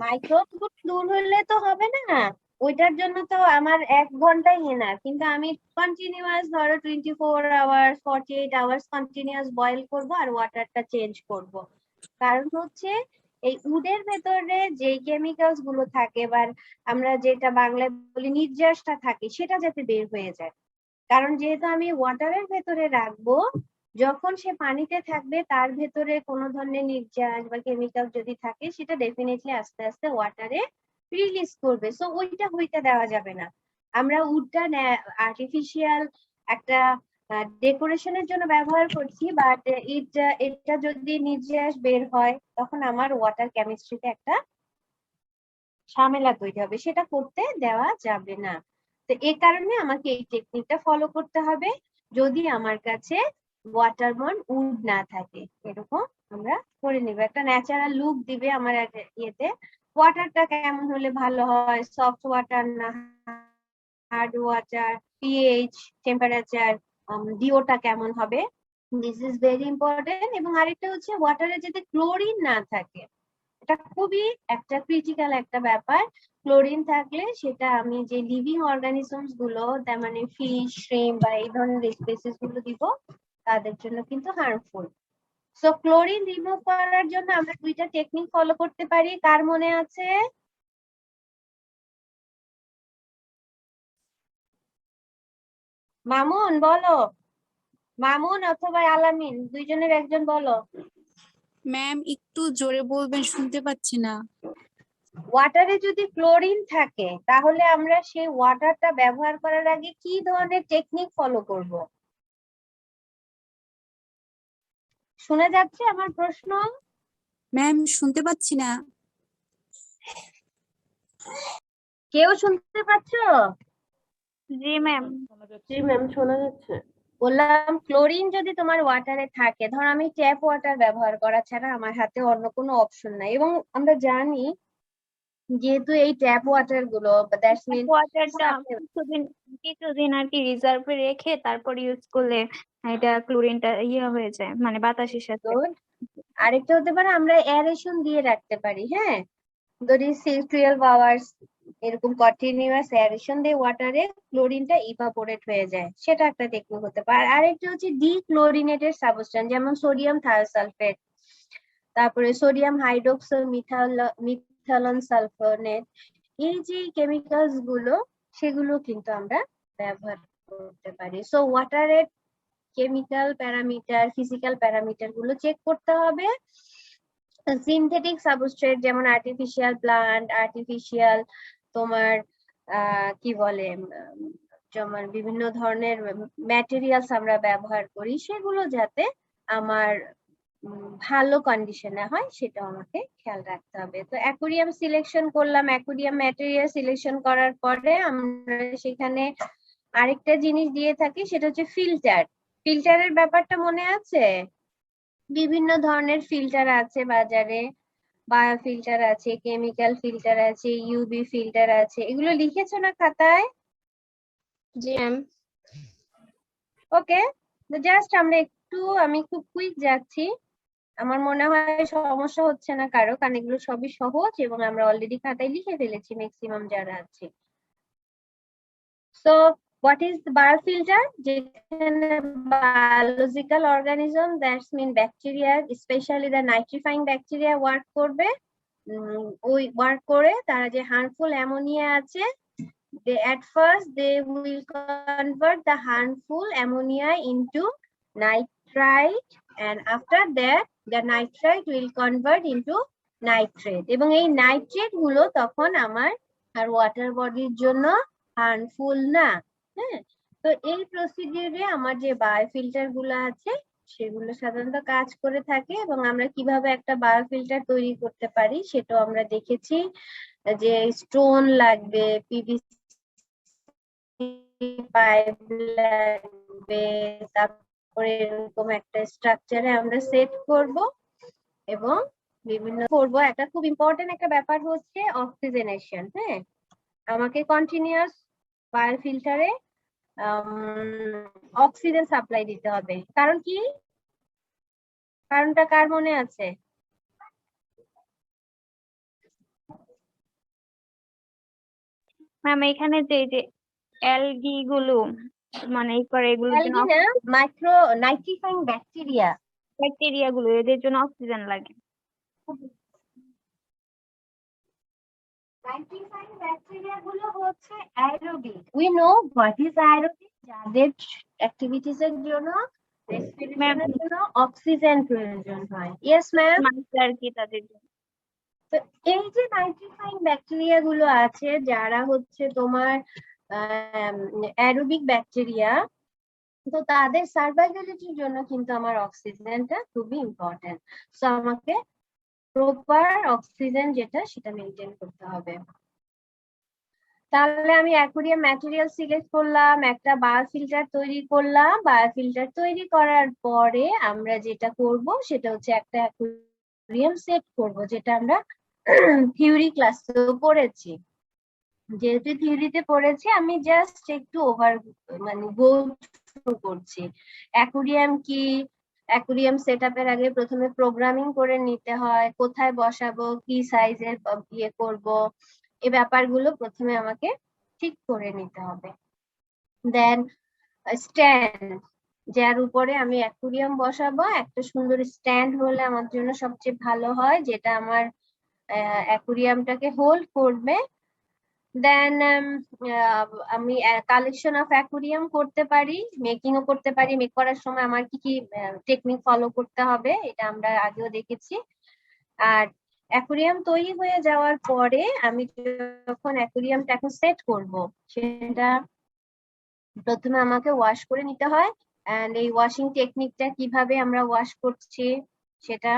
মাইক্রোব দূর হলে তো হবে না, ওইটার জন্য তো আমার 1 ঘন্টাই এনাফ, কিন্তু আমি কন্টিনিউয়াস ধরো 24 আওয়ার্স 48 আওয়ার্স কন্টিনিউয়াস বয়েল করব আর ওয়াটারটা চেঞ্জ করব। কারণ হচ্ছে এই উডের ভেতরে যে কেমিক্যালস গুলো থাকে বা আমরা যেটা বাংলায় বলি নির্যাসটা থাকে সেটা যাতে বের হয়ে যায়। কারণ যেহেতু আমি ওয়াটারের ভেতরে রাখবো, যখন সে পানিতে থাকবে তার ভেতরে কোনো ধরনের নির্যাস বা কেমিক্যাল যদি থাকে সেটা ডেফিনেটলি আস্তে আস্তে ওয়াটারে রিলিজ করবে, সো ওইটা হইতে দেওয়া যাবে না। আমরা উডটা আর্টিফিশিয়াল একটা ডেকোরেশনের জন্য ব্যবহার করছি, বাট এটা যদি নির্যাস বের হয় তখন আমার ওয়াটার কেমিস্ট্রিতে একটা ঝামেলা তৈরি হবে, সেটা করতে দেওয়া যাবে না। তো এই কারণে আমাকে এই টেকনিকটা ফলো করতে হবে যদি আমার কাছে ওয়াটারবর্ন উড না থাকে। এরকম আমরা করে নিব, একটা ন্যাচারাল লুক দিবে আমার ইয়েতে। ওয়াটারটা কেমন হলে ভালো হয়, সফট ওয়াটার না হার্ড ওয়াটার, পিএইচ, টেম্পারেচার, ডিওটা কেমন হবে, দিস ইজ ভেরি ইম্পর্টেন্ট। এবং আরেকটা হচ্ছে ওয়াটারে যাতে ক্লোরিন না থাকে, এটা খুবই একটা ক্রিটিক্যাল একটা ব্যাপার। ক্লোরিন থাকলে সেটা আমি যে লিভিং অর্গানিজমস গুলো, তার মানে ফিশ, শ্রিম্প বা এই ধরনের স্পেসিস গুলো দিব, তাদের জন্য কিন্তু হার্মফুল। সো ক্লোরিন রিমুভ করার জন্য আমরা দুইটা টেকনিক ফলো করতে পারি, কার মনে আছে? মামুন বলো, মামুন অথবা আলামিন, দুইজনের একজন বলো। ম্যাম একটু জোরে বলবেন, শুনতে পাচ্ছি না। ওয়াটারে যদি ক্লোরিন থাকে তাহলে আমরা সেই ওয়াটারটা ব্যবহার করার আগে কি ধরনের টেকনিক ফলো করব? শোনা যাচ্ছে আমার প্রশ্ন? ম্যাম শুনতে পাচ্ছি না। কেউ শুনতে পাচ্ছো? জি ম্যাম। জি ম্যাম, শোনা যাচ্ছে। বললাম ক্লোরিন যদি তোমার ওয়াটারে থাকে, ধর আমি ট্যাপ ওয়াটার ব্যবহার করা ছাড়া আমার হাতে অন্য কোনো অপশন নাই, এবং আমরা জানি যেহেতু এই ট্যাপ ওয়াটার গুলো দ্যাটস মিন ওয়াটারটা কিছুদিন আর কি রিজার্ভে রেখে তারপর ইউজ করলে এটা ক্লোরিনটা ইয়ে হয়ে যায়, মানে বাতাসের সাথে। আরেকটা হতে পারে আমরা অ্যারেশন দিয়ে রাখতে পারি, হ্যাঁ, যদি 12 আওয়ার্স এরকম কন্টিনিউয়াস অ্যারেশন দিয়ে ওয়াটারে ক্লোরিনটা ইভাপোরেট হয়ে যায়, সেটা একটা টেকনিক হতে পারে। আর আরেকটা হচ্ছে ডিক্লোরিনেটেড সাবস্টেন্স, যেমন সোডিয়াম থায়োসালফেট, তারপরে সোডিয়াম হাইড্রোক্সো মিথালন সালফোনেট, এই যে কেমিক্যালস গুলো সেগুলো কিন্তু আমরা ব্যবহার করতে পারি। সো ওয়াটারের কেমিক্যাল প্যারামিটার, ফিজিক্যাল প্যারামিটার গুলো চেক করতে হবে। সিনথেটিক সাবস্ট্রেট যেমন আর্টিফিশিয়াল প্লান্ট, আর্টিফিশিয়াল তোমার কি বলে যেমন বিভিন্ন ধরনের ম্যাটেরিয়ালস আমরা ব্যবহার করি, সেগুলো যাতে আমার ভালো কন্ডিশনে হয় সেটা আমাকে খেয়াল রাখতে হবে। তো অ্যাকুরিয়াম সিলেকশন করলাম, অ্যাকুরিয়াম ম্যাটেরিয়াল সিলেকশন করার পরে আমরা সেখানে আরেকটা জিনিস দিয়ে থাকি, সেটা হচ্ছে ফিল্টার। ফিল্টারের ব্যাপারটা মনে আছে? বিভিন্ন ধরনের ফিল্টার আছে বাজারে, বায়ো ফিল্টার আছে, কেমিক্যাল ফিল্টার আছে, ইউভি ফিল্টার আছে, এগুলো লিখেছো না খাতায়? জি ম্যাম। ওকে, জাস্ট আমরা একটু, আমি খুব কুইক যাচ্ছি, আমার মনে হয় সমস্যা হচ্ছে না কারো, কারণ এগুলো সবই সহজ এবং আমরা অলরেডি খাতায় লিখে ফেলেছি ম্যাক্সিমাম যারা আছে। So what is the biofilter? যেখানে biological organism, that's mean bacteria, especially the nitrifying bacteria work করবে, ওই ওয়ার্ক করে তারা যে হার্মফুল অ্যামোনিয়া আছে, they at first they will convert the harmful ammonia into nitrite, and after that the nitrite will convert into nitrate, এবং এই nitrate গুলো তখন আমার আর ওয়াটার বডির জন্য হার্মফুল না। হ্যাঁ, তো এই প্রসিডিউরে আমার যে বায়োফিল্টার গুলো আছে সেগুলো সাধারণত কাজ করে থাকে, এবং আমরা কিভাবে একটা বায়োফিল্টার তৈরি করতে পারি সেটাও আমরা দেখেছি, যে স্টোন লাগবে, পিভিসি পাইপ লাগবে, তারপরে এরকম একটা স্ট্রাকচারে আমরা সেট করব এবং বিভিন্ন করব। একটা খুব ইম্পর্টেন্ট একটা ব্যাপার হচ্ছে অক্সিজেনেশন। হ্যাঁ, আমাকে কন্টিনিউয়াস বায়োফিল্টারে অক্সিজেন সাপ্লাই দিতে হবে। কারণ কি? কারণটা কার মনে আছে? ম্যাম এখানে যে অ্যালগি গুলো মানে এই করে, এগুলোর জন্য অ্যালগি না, মাইক্রো নাইট্রিফাইং ব্যাকটেরিয়া, ব্যাকটেরিয়া গুলো, এদের জন্য অক্সিজেন লাগে। নাইট্রিফাইং ব্যাকটেরিয়া গুলো হচ্ছে aerobic. We know what is aerobic, যাদের অ্যাক্টিভিটিস এর জন্য, রেসপিরেশনের জন্য অক্সিজেন প্রয়োজন হয়। Yes ma'am. আর কি তাদের জন্য। তো এই যে নাইট্রিফাইং ব্যাকটেরিয়া গুলো আছে যারা হচ্ছে তোমার অ্যারোবিক ব্যাকটেরিয়া, তো তাদের সার্ভাইভালিটির জন্য কিন্তু আমার অক্সিজেনটা খুবই ইম্পর্টেন্ট। সো আমাকে প্রপার অক্সিজেন যেটা সেটা মেনটেন করতে হবে। তাহলে আমি অ্যাকুরিয়াম ম্যাটেরিয়াল সিলেক্ট করলাম, একটা বায়োফিল্টার তৈরি করলাম, বায়োফিল্টার তৈরি করার পরে আমরা যেটা করব সেটা হচ্ছে একটা অ্যাকুরিয়াম সেট করব, যেটা আমরা থিওরি ক্লাসেও পড়েছি। যেহেতু থিওরিতে পড়েছি আমি জাস্ট একটু মানে গো থ্রু করছি। অ্যাকুরিয়াম কি, অ্যাকুরিয়াম সেট আপের আগে প্রথমে প্রোগ্রামিং করে নিতে হয়, কোথায় বসাবো, কি সাইজের ইয়ে করব, এই ব্যাপারগুলো প্রথমে আমাকে ঠিক করে নিতে হবে। দেন স্ট্যান্ড, যার উপরে আমি অ্যাকুরিয়াম বসাবো, একটা সুন্দর স্ট্যান্ড হলে আমার জন্য সবচেয়ে ভালো হয়, যেটা আমার অ্যাকুরিয়ামটাকে হোল্ড করবে। দেন আমি কালেকশন অফ অ্যাকুরিয়াম করতে পারি, মেকিংও করতে পারি। মেক করার সময় আমার কি কি টেকনিক ফলো করতে হবে এটা আমরা আগেও দেখেছি। আর অ্যাকুরিয়াম তৈরি হয়ে যাওয়ার পরে আমি যখন অ্যাকুরিয়ামটা এখন সেট করব, সেটা প্রথমে আমাকে ওয়াশ করে নিতে হয়। এন্ড এই ওয়াশিং টেকনিকটা কিভাবে আমরা ওয়াশ করছি সেটা,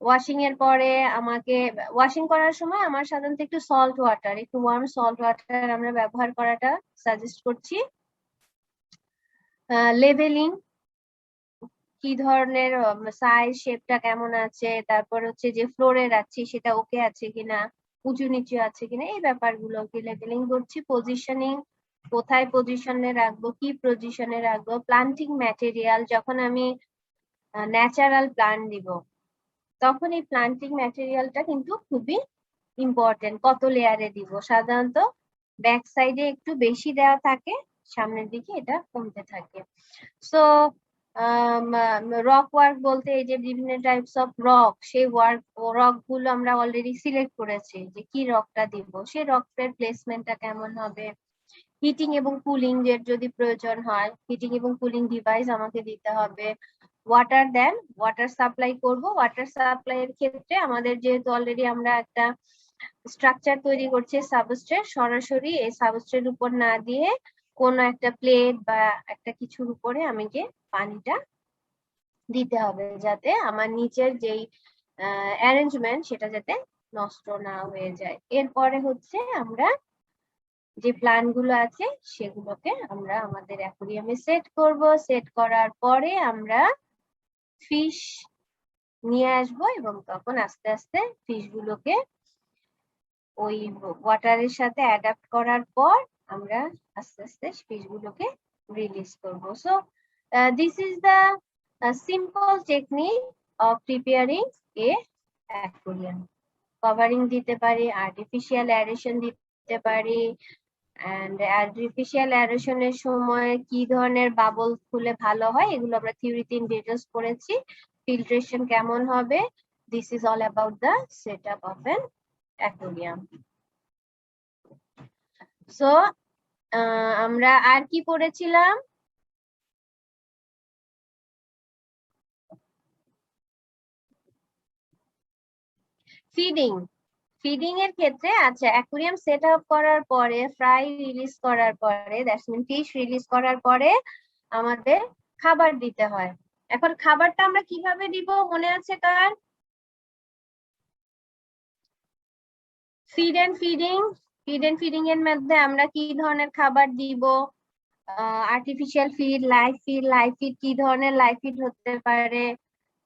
ওয়াশিং এর পরে আমাকে ওয়াশিং করার সময় আমার সাধারণত একটু সল্ট ওয়াটার, একটু ওয়ার্ম সল্ট ওয়াটার আমরা ব্যবহার করাটা সাজেস্ট করছি। লেভেলিং, কি ধরনের সাইজ শেপটা কেমন আছে, তারপর হচ্ছে যে ফ্লোরে রাখছি সেটা ওকে আছে কিনা, উঁচু নিচু আছে কিনা, এই ব্যাপারগুলোকে লেভেলিং করছি। পজিশনিং, কোথায় পজিশনে রাখবো, কি পজিশনে রাখবো। প্লান্টিং ম্যাটেরিয়াল, যখন আমি ন্যাচারাল প্লান্ট দিব তখন এই প্লান্টিং ম্যাটেরিয়ালটা কিন্তু খুবই ইম্পর্টেন্ট। কত লেয়ারে দিব, সাধারণত ব্যাক সাইডে একটু বেশি দেওয়া থাকে, সামনের দিকে এটা কমতে থাকে। সো রক ওয়ার্ক বলতে এই যে বিভিন্ন টাইপস অফ রক, সেই রক গুলো আমরা অলরেডি সিলেক্ট করেছি যে কি রকটা দিব, সেই রকের প্লেসমেন্টটা কেমন হবে। হিটিং এবং কুলিং এর যদি প্রয়োজন হয়, হিটিং এবং কুলিং ডিভাইস আমাকে দিতে হবে। ওয়াটার, দেন ওয়াটার সাপ্লাই করব। ওয়াটার সাপ্লাই এর ক্ষেত্রে আমাদের যেহেতু অলরেডি আমরা একটা স্ট্রাকচার তৈরি করছি সাবস্ট্রেট, সরাসরি এই সাবস্ট্রেট উপর না দিয়ে কোন একটা প্লেট বা একটা কিছুর উপরে আমাকে পানিটা দিতে হবে, যাতে আমার নিচের যেই অ্যারেঞ্জমেন্ট সেটা যাতে নষ্ট না হয়ে যায়। এরপরে হচ্ছে আমরা যে প্ল্যান গুলো আছে সেগুলোকে আমরা আমাদের অ্যাকুরিয়ামে সেট করব। সেট করার পরে আমরা ফিশ নিয়ে আসবো এবং তখন আস্তে আস্তে ফিশ গুলোকে ওই ওয়াটারের সাথে অ্যাডাপ্ট করার পর আমরা আস্তে আস্তে ফিশ গুলোকে রিলিজ করব। So this is the simple technique of preparing A aquarium. Covering দিতে পারি, আর্টিফিশিয়াল অ্যারেশন দিতে পারি, এন্ড আর্টিফিশিয়াল অ্যারেশনের সময় কি ধরনের বাবল খুলে ভালো হয় এগুলো আমরা থিওরিতে ইন ডিটেইলস পড়েছি। ফিল্ট্রেশন কেমন হবে, this is all about the setup of an aquarium. So আমরা আর কি পড়েছিলাম? ফিডিং। ফিডিং এর ক্ষেত্রে আচ্ছা, অ্যাকুরিয়াম সেট আপ করার পরে, ফ্রাই রিলিজ করার পরে, দ্যাটস মিন ফিশ রিলিজ করার পরে আমাদের খাবার দিতে হয়। এখন খাবারটা আমরা কিভাবে দিব মনে আছে কার? Feed and feeding. Feed and feeding এর মধ্যে আমরা কি ধরনের খাবার দিব? Artificial feed, live feed. Live feed কি ধরনের লাইভ ফিড হতে পারে,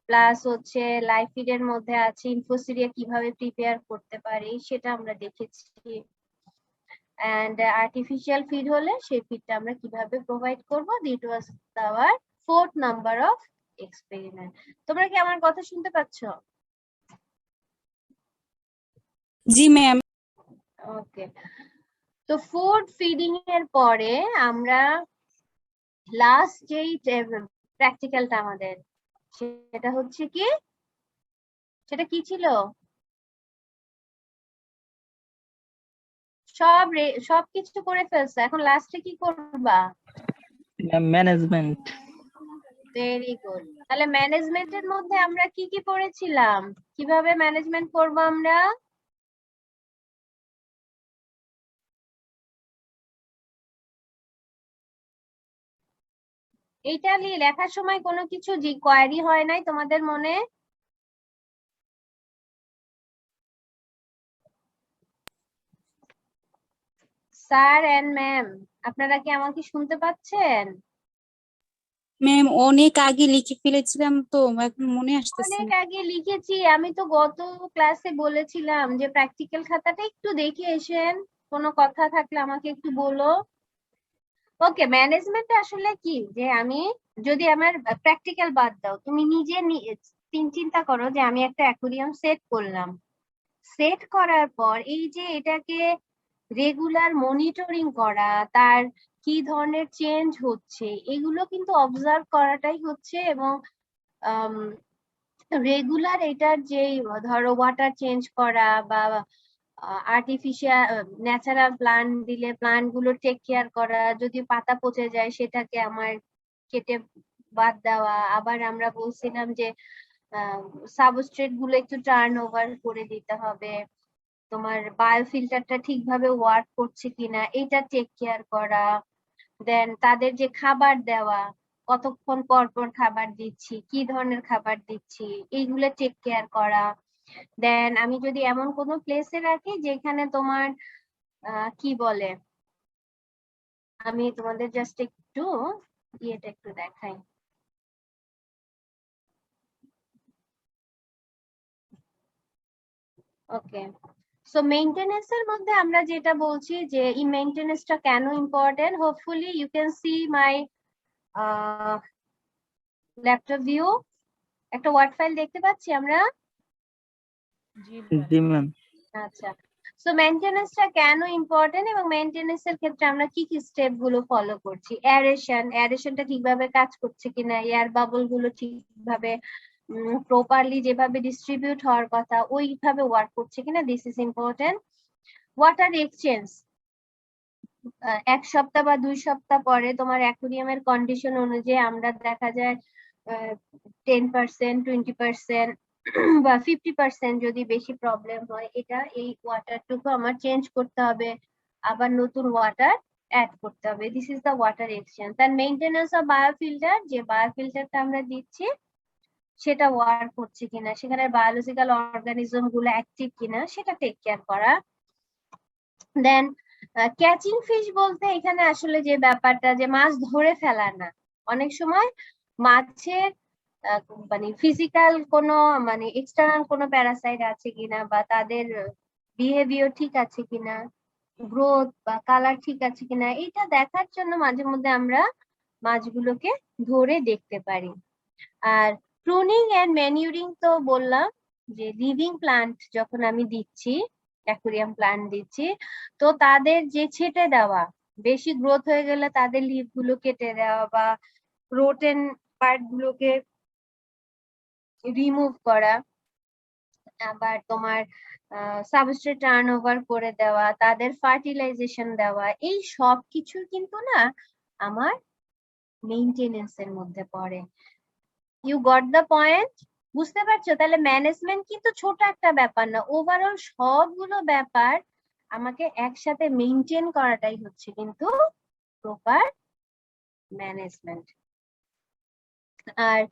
প্লাস হচ্ছে লাইভ ফিড এর মধ্যে আছে ইনফোসিরিয়া কিভাবে প্রিপেয়ার করতে পারি সেটা আমরা দেখেছি। এন্ড আর্টিফিশিয়াল ফিড হলে সেই ফিডটা আমরা কিভাবে প্রোভাইড করব, that was our 4th number of experiment. তোমরা কি আমার কথা শুনতে পাচ্ছ? জি ম্যাম। ওকে, তো ফুড ফিডিং এর পরে আমরা লাস্ট যেই প্র্যাকটিক্যালটা আমাদের, সেটা হচ্ছে কি, সেটা কি ছিল? সবকিছু করে ফেলছো, এখন লাস্টে কি করবা? ম্যানেজমেন্ট। Very good. তাহলে ম্যানেজমেন্টের মধ্যে আমরা কি কি পড়েছিলাম, কিভাবে ম্যানেজমেন্ট করব আমরা? এইটা লেখার সময় কোনো কিছু কোয়ারি হয় নাই তোমাদের মনে? স্যার এন্ড ম্যাম, আপনারা কি আমাকে শুনতে পাচ্ছেন? ম্যাম অনেক আগে লিখে ফেলেছিলাম তো এখন মনে আসতেছে অনেক না। আগে লিখেছি, আমি তো গত ক্লাসে বলেছিলাম যে প্র্যাকটিক্যাল খাতাটা একটু দেখে এসেন, কোনো কথা থাকলে আমাকে একটু বলো। ওকে, ম্যানেজমেন্ট আসলে কি, যে আমি যদি আমার প্র্যাকটিক্যাল বাদ দাও, তুমি নিজে চিন্তা করো যে আমি একটা অ্যাকুয়ারিয়াম সেট করলাম, সেট করার পর এই যে এটাকে রেগুলার মনিটরিং করা, তার কি ধরনের চেঞ্জ হচ্ছে এগুলো কিন্তু অবজার্ভ করাটাই হচ্ছে, এবং রেগুলার এটার যে ধরো ওয়াটার চেঞ্জ করা বা আর্টিফিশিয়াল ন্যাচারাল প্লান্ট দিলে প্লান্ট গুলো টেক কেয়ার করা, যদি পাতা পচে যায় সেটাকে আমার কেটে বাদ দেওয়া। আবার আমরা বলছিলাম যে সাবস্ট্রেট গুলো একটু টার্ন ওভার করে দিতে হবে, তোমার বায়োফিল্টারটা ঠিকভাবে ওয়ার্ক করছে কিনা এটা টেক কেয়ার করা, দেন তাদের যে খাবার দেওয়া, কতক্ষণ পর পর খাবার দিচ্ছি, কি ধরনের খাবার দিচ্ছি, এইগুলো টেক কেয়ার করা। দেন আমি যদি এমন কোনো প্লেসে রাখি যেখানে তোমার কি বলে, আমি তোমাদের জাস্ট একটু ইয়েটা একটু দেখাই। ওকে, সো মেইনটেনেন্স এর মধ্যে আমরা যেটা বলছি যে এই মেইনটেনেন্সটা কেন important, hopefully you can see my laptop view. একটা ওয়ার্ড ফাইল দেখতে পাচ্ছি আমরা। জি ম্যাম। আচ্ছা, সো মেইনটেনেন্সটা কেন ইম্পর্টেন্ট এবং মেইনটেনেন্স এর ক্ষেত্রে আমরা কি কি স্টেপ গুলো ফলো করছি। অ্যারেশনটা ঠিকভাবে কাজ করছে কিনা, এয়ার বাবল গুলো ঠিকভাবে প্রপারলি যেভাবে ডিস্ট্রিবিউট হওয়ার কথা ওইভাবে ওয়ার্ক করছে কিনা, this is important. Water exchange, 1 সপ্তাহ বা 2 সপ্তাহ পরে তোমার অ্যাকুয়ারিয়ামের কন্ডিশন অনুযায়ী আমরা দেখা যায় 10%, 20% বা 50% যদি বেশি প্রবলেম হয়, এটা এই ওয়াটারটুকু আমার চেঞ্জ করতে হবে, আবার নতুন ওয়াটার অ্যাড করতে হবে। This is the water exchange. তার মেইনটেনেন্স অফ বায়োফিল্টার, যে বায়োফিল্টারটা আমরা দিচ্ছি সেটা ওয়ার্ক করছে কিনা, সেখানে বায়োলজিক্যাল অর্গানিজম গুলো অ্যাক্টিভ কিনা সেটা টেক কেয়ার করা। দেন ক্যাচিং ফিশ বলতে এখানে আসলে যে ব্যাপারটা, যে মাছ ধরে ফেলা না, অনেক সময় মাছের মানে ফিজিক্যাল কোনো মানে এক্সটার্নাল কোনো প্যারাসাইট আছে কিনা, বা তাদের বিহেভিয়ার ঠিক আছে কিনা, গ্রোথ বা কালার ঠিক আছে কিনা, এটা দেখার জন্য মাঝে মধ্যে আমরা মাছগুলোকে ধরে দেখতে পারি। আর প্রুনিং এন্ড ম্যানিউরিং তো বললাম, যে লিভিং প্লান্ট যখন আমি দিচ্ছি, অ্যাকুয়ারিয়াম প্লান্ট দিচ্ছি, তো তাদের যে ছেটে দেওয়া, বেশি গ্রোথ হয়ে গেলে তাদের লিভ গুলো কেটে দেওয়া বা রোটেন পার্ট গুলোকে রিমুভ করা, আবার তোমার সাবস্ট্রেট টার্ন ওভার করে দেওয়া, তাদের ফার্টিলাইজেশন দেওয়া, এই সব কিছু কিন্তু না আমার মেইনটেনেন্স এর মধ্যে পড়ে। You got the point? বুঝতে পারছো? তাহলে ম্যানেজমেন্ট কিন্তু ছোট একটা ব্যাপার না, ওভারঅল সবগুলো ব্যাপার আমাকে একসাথে মেইনটেইন করাটাই হচ্ছে কিন্তু প্রপার ম্যানেজমেন্ট। আর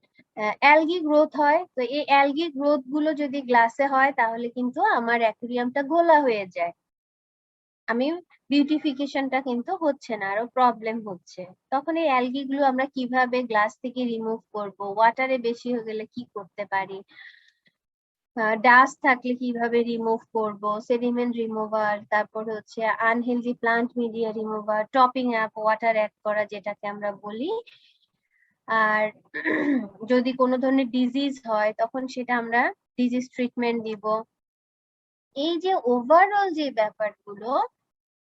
অ্যালগি গ্রোথ হয়, তো এই অ্যালগি গ্রোথ গুলো যদি গ্লাসে হয় তাহলে কিন্তু আমার অ্যাকুয়ারিয়ামটা ঘোলা হয়ে যায়, আমি বিউটিফিকেশনটা কিন্তু হচ্ছে না, আরো প্রবলেম হচ্ছে। তখন এই অ্যালগি গুলো আমরা কিভাবে গ্লাস থেকে রিমুভ করব, ওয়াটারে বেশি হয়ে গেলে কি করতে পারি, ডাস্ট থাকলে কিভাবে রিমুভ করব, সেডিমেন্ট রিমুভার, তারপর হচ্ছে unhealthy plant media remover, topping up, water add করা যেটাকে আমরা বলি। আর যদি কোনো ধরনের ডিজিজ হয় তখন সেটা আমরা ডিজিজ ট্রিটমেন্ট দিব। এই যে ওভারঅল যে ব্যাপারগুলো,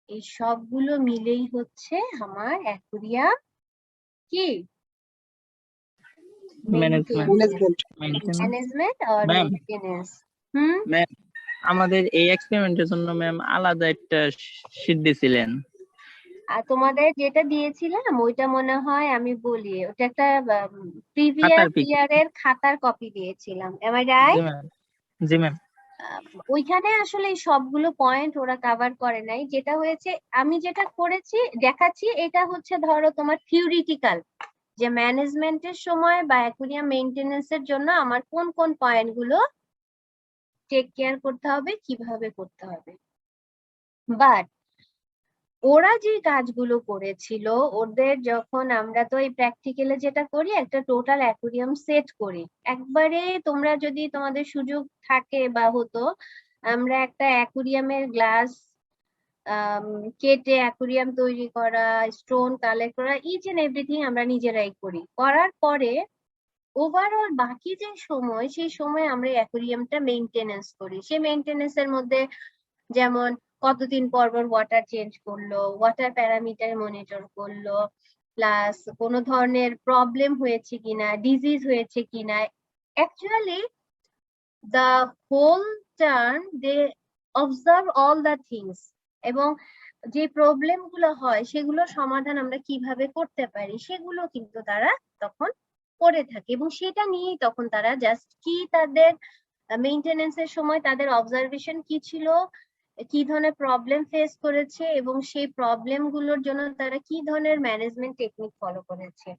এই সবগুলো মিলেই হচ্ছে আমার অ্যাকুয়ারিয়াম কি ম্যানেজমেন্ট। ম্যানেজমেন্ট আর ম্যাম মেইনটেনেন্স। ম্যাম, আমাদের এই এক্সপেরিমেন্টের জন্য ম্যাম আলাদা একটা শীট দিয়েছিলেন। আর তোমাদের যেটা দিয়েছিলাম ওইটা মনে হয় আমি বলি, ওটা একটা প্রিভিয়াস খাতার পিক। ইয়ারের খাতার কপি দিয়েছিলাম, এম আই রাইট? জি ম্যাম। জি ম্যাম। ওইখানে আসলে এই সবগুলো পয়েন্ট ওরা কভার করে নাই। যেটা হয়েছে, আমি যেটা করেছি দেখাচ্ছি, এটা হচ্ছে ধরো তোমার থিওরিটিক্যাল, যে ম্যানেজমেন্টের সময় বা অ্যাকুয়ারিয়াম মেইনটেনেন্স এর জন্য আমার কোন কোন পয়েন্ট গুলো টেক কেয়ার করতে হবে, কিভাবে করতে হবে। বাট ওরা যে কাজগুলো করেছিল, ওদের যখন আমরা তো এই প্র্যাকটিক্যালে যেটা করি, একটা টোটাল অ্যাকুয়ারিয়াম সেট করি একবারে। তোমরা যদি তোমাদের সুযোগ থাকে বা হতো, আমরা একটা অ্যাকুয়ারিয়ামের গ্লাস কেটে অ্যাকুরিয়াম তৈরি করা, স্টোন কালেক্ট করা, ইচ এন্ড এভরিথিং আমরা নিজেরাই করি। করার পরে ওভারঅল বাকি যে সময়, সেই সময় আমরা অ্যাকুরিয়ামটা মেইনটেনেন্স করি। সেই মেইনটেনেন্স এর মধ্যে যেমন কতদিন পর পর ওয়াটার চেঞ্জ করলো, ওয়াটার প্যারামিটার মনিটর করলো, প্লাস কোনো ধরনের প্রবলেম হয়েছে কিনা, ডিজিজ হয়েছে কিনা। Actually the whole term they observe all the things, এবং যে প্রবলেম গুলো হয় সেগুলো সমাধান আমরা কিভাবে করতে পারি সেগুলো কিন্তু তারা তখন করে থাকে, এবং সেটা নিয়েই তখন তারা জাস্ট কি তাদের মেইনটেনেন্স এর সময় তাদের অবজারভেশন কি ছিল, কি ধরনের প্রবলেম ফেস করেছে, এবং সেই প্রবলেম গুলোর জন্য তারা কি ধরনের ম্যানেজমেন্ট টেকনিক ফলো করেছে।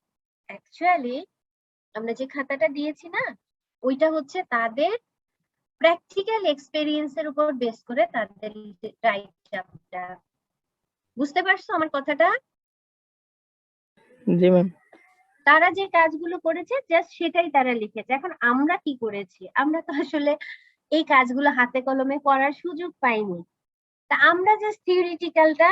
অ্যাকচুয়ালি আমরা যে খাতাটা দিয়েছি না, ওইটা হচ্ছে তাদের প্র্যাকটিক্যাল এক্সপেরিয়েন্স এর উপর বেস করে তাদের রাইট আপটা। বুঝতে পারছো আমার কথাটা? জি ম্যাম। তারা যে কাজগুলো করেছে জাস্ট সেটাই তারা লিখেছে। এখন আমরা কি করেছি, আমরা তো আসলে এই কাজগুলো হাতে কলমে করার সুযোগ পাইনি। তা আমরা জাস্ট থিওরিটিক্যালটা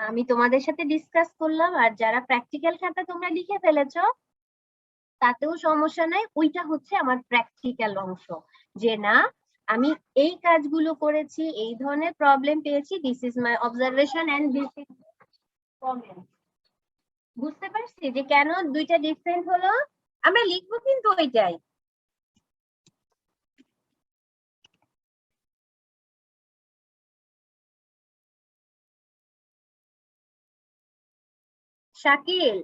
আমি তোমাদের সাথে ডিসকাস করলাম, আর যারা প্র্যাকটিক্যাল খাতা তোমরা লিখে ফেলেছো তাতেও সমস্যা নাই, ওইটা হচ্ছে আমার প্র্যাকটিক্যাল অংশ, যে না আমি এই কাজগুলো করেছি, এই ধরনের প্রবলেম পেয়েছি, this is my observation and this is comment. বুঝতে পারছি যে কেন দুইটা ডিফারেন্ট হলো। আমরা লিখবো কিন্তু ওইটাই। শাকিল,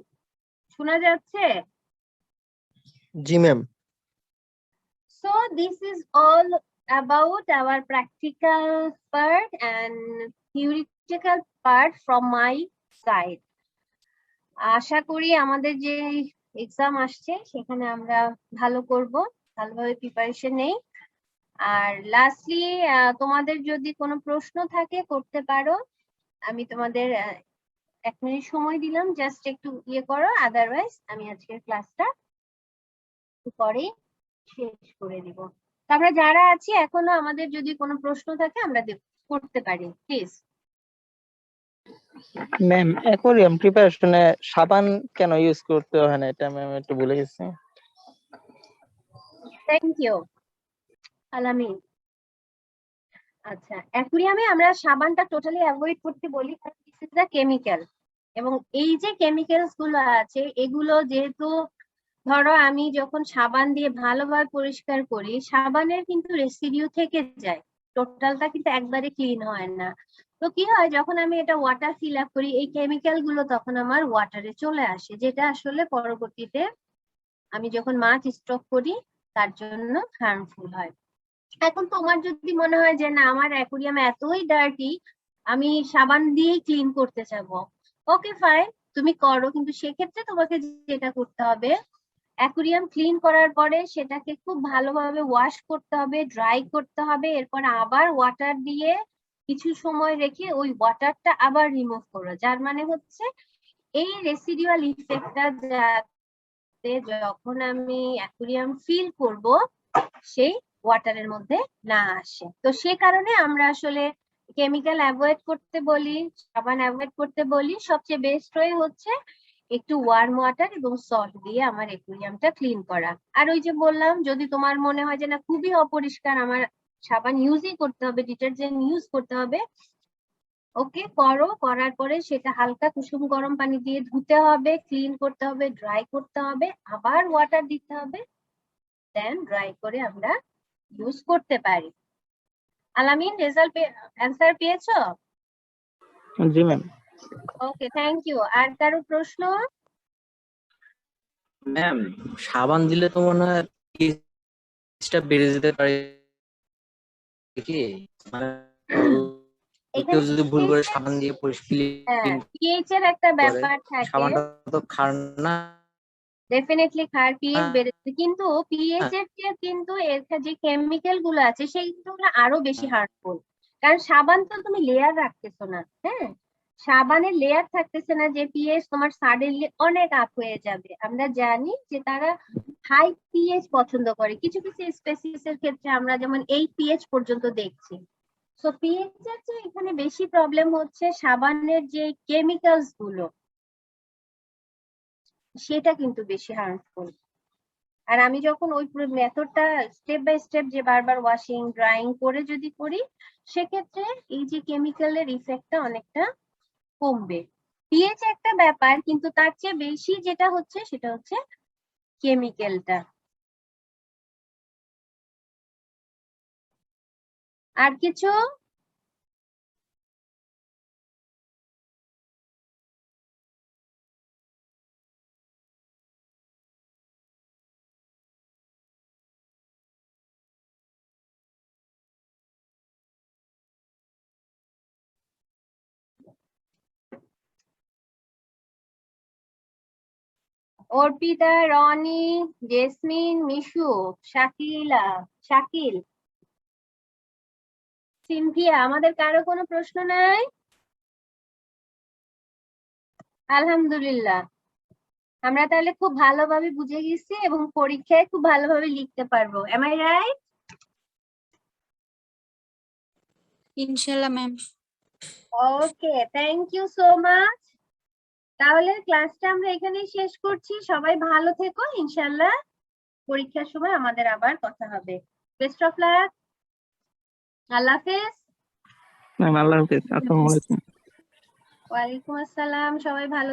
শোনা যাচ্ছে? জি ma'am. So this is all about our practical part and theoretical part from my side. আশা করি আমাদের যে এক্সাম আসছে সেখানে আমরা ভালো করব, ভালোভাবে প্রিপারেশন নেই। আর লাস্টলি তোমাদের যদি কোনো প্রশ্ন থাকে করতে পারো, আমি তোমাদের 1 মিনিট সময় দিলাম, জাস্ট একটু ইয়ে করো, আদারওয়াইজ আমি আজকের ক্লাসটা পরে শেষ করে দিব। তারপরে যারা আছি এখনো আমাদের যদি কোনো প্রশ্ন থাকে আমরা করতে পারি, প্লিজ। ম্যাম অ্যাকোয়ারিয়াম প্রিপারেশনে সাবান কেন ইউজ করতে হয় না, এটা ম্যাম একটু ভুলে গেছি। থ্যাংক ইউ আলামিন। আচ্ছা, অ্যাকুরিয়ামে আমরা সাবানটা টোটালি অ্যাভয়েড করতে বলি, কারণ দিস ইজ দ্য কেমিক্যাল, এবং এই যে কেমিক্যালস গুলো আছে এগুলো যেহেতু ধরো আমি যখন সাবান দিয়ে ভালোভাবে পরিষ্কার করি, সাবানের কিন্তু রেসিডিউ থেকে যায়, টোটালটা কিন্তু একবারে ক্লিন হয় না। তো কি হয়, যখন আমি এটা ওয়াটার ফিল আপ করি এই কেমিক্যাল গুলো তখন আমার ওয়াটারে চলে আসে, যেটা আসলে পরবর্তীতে আমি যখন মাছ স্টক করি তার জন্য হার্মফুল হয়। এখন তোমার যদি মনে হয় যে না আমার অ্যাকুরিয়াম এতই ডার্টি আমি সাবান দিয়েই ক্লিন করতে চাবো, ওকে ফাইন, তুমি করো, কিন্তু সেক্ষেত্রে তোমাকে যেটা করতে হবে, অ্যাকুরিয়াম ক্লিন করার পরে সেটাকে খুব ভালোভাবে ওয়াশ করতে হবে, ড্রাই করতে হবে, এরপর আবার ওয়াটার দিয়ে কিছু সময় রেখে ওই ওয়াটারটা আবার রিমুভ করো, যার মানে হচ্ছে এই রেসিডুয়াল ইফেক্টটা যাতে যখন আমি অ্যাকুরিয়াম ফিল করব সেই ওয়াটারের মধ্যে না আসে। তো সে কারণে আমরা আসলে কেমিক্যাল অ্যাভয়েড করতে বলি, সাবান অ্যাভয়েড করতে বলি। সবচেয়ে বেস্ট ওয়ে হচ্ছে একটু ওয়ার্ম ওয়াটার এবং সল্ট দিয়ে আমার অ্যাকুরিয়ামটা ক্লিন করা। আর ওই যে বললাম, যদি তোমার মনে হয় যে না খুবই অপরিষ্কার, আমার সাবান ইউজই করতে হবে, ডিটারজেন্ট ইউজ করতে হবে, ওকে করো, করার পরে সেটা হালকা কুসুম গরম পানি দিয়ে ধুতে হবে, ক্লিন করতে হবে, ড্রাই করতে হবে, আবার ওয়াটার দিতে হবে, দেন ড্রাই করে আমরা ইউজ করতে পারি। আলামিন, রেজাল্ট অ্যান্সার পেয়েছো? জি ম্যাম। Okay, thank you. আর কারো প্রশ্ন? ম্যাম সাবান দিলে তো মনে হয় pH-টা বেড়ে যেতে পারে কি, মানে কেউ যদি ভুল করে সাবান দিয়ে পরিষ্কার পিএইচ এর একটা ব্যাপার থাকে, সাবানটা তো খার না, ডেফিনেটলি খার, পিএইচ বেড়েছে, কিন্তু পিএইচ এর চেয়ে কিন্তু এর যে কেমিক্যাল গুলো আছে সেইগুলো আরো বেশি হার্মফুল। কারণ সাবান তো তুমি লেয়ার রাখতেছো না, হ্যাঁ, সাবানের লেয়ার থাকতেছে না, যে পিএইচ তোমার সাডেনলি অনেক আপ হয়ে যাবে। আমরা জানি যে তারা হাই পিএইচ পছন্দ করে, কিছু কিছু স্পেসিস এর ক্ষেত্রে আমরা যেমন 8 পিএইচ পর্যন্ত দেখছি। সো পিএইচ এর চেয়ে এখানে বেশি প্রবলেম হচ্ছে সাবানের যে কেমিক্যালস গুলো, সেটা কিন্তু বেশি হার্মফুল। আর আমি যখন ওই মেথডটা স্টেপ বাই স্টেপ যে বারবার ওয়াশিং ড্রাইং করে যদি করি, সেক্ষেত্রে এই যে কেমিক্যালের ইফেক্টটা অনেকটা কমবে। পিএইচ একটা ব্যাপার, কিন্তু তার চেয়ে বেশি যেটা হচ্ছে সেটা হচ্ছে কেমিক্যালটা। আর কিছু? অর্পিতা, রনি, জেসমিন, মিশু, শাকিল, সিনথিয়া, আমাদের কারো কোনো প্রশ্ন নাই? আলহামদুলিল্লাহ, আমরা তাহলে খুব ভালোভাবে বুঝে গেছি এবং পরীক্ষায় খুব ভালোভাবে লিখতে পারবো। Am I right? ইনশাল্লাহ ma'am. Okay, thank you so much. তাহলে ক্লাসটা আমরা এখানেই শেষ করছি। সবাই ভালো থেকো, ইনশাল্লাহ পরীক্ষার সময় আমাদের আবার কথা হবে। Best of luck. আল্লাহ হাফেজ। ম্যাম আল্লাহ হাফেজ, আসসালামু আলাইকুম। ওয়ালাইকুম আসসালাম, সবাই ভালো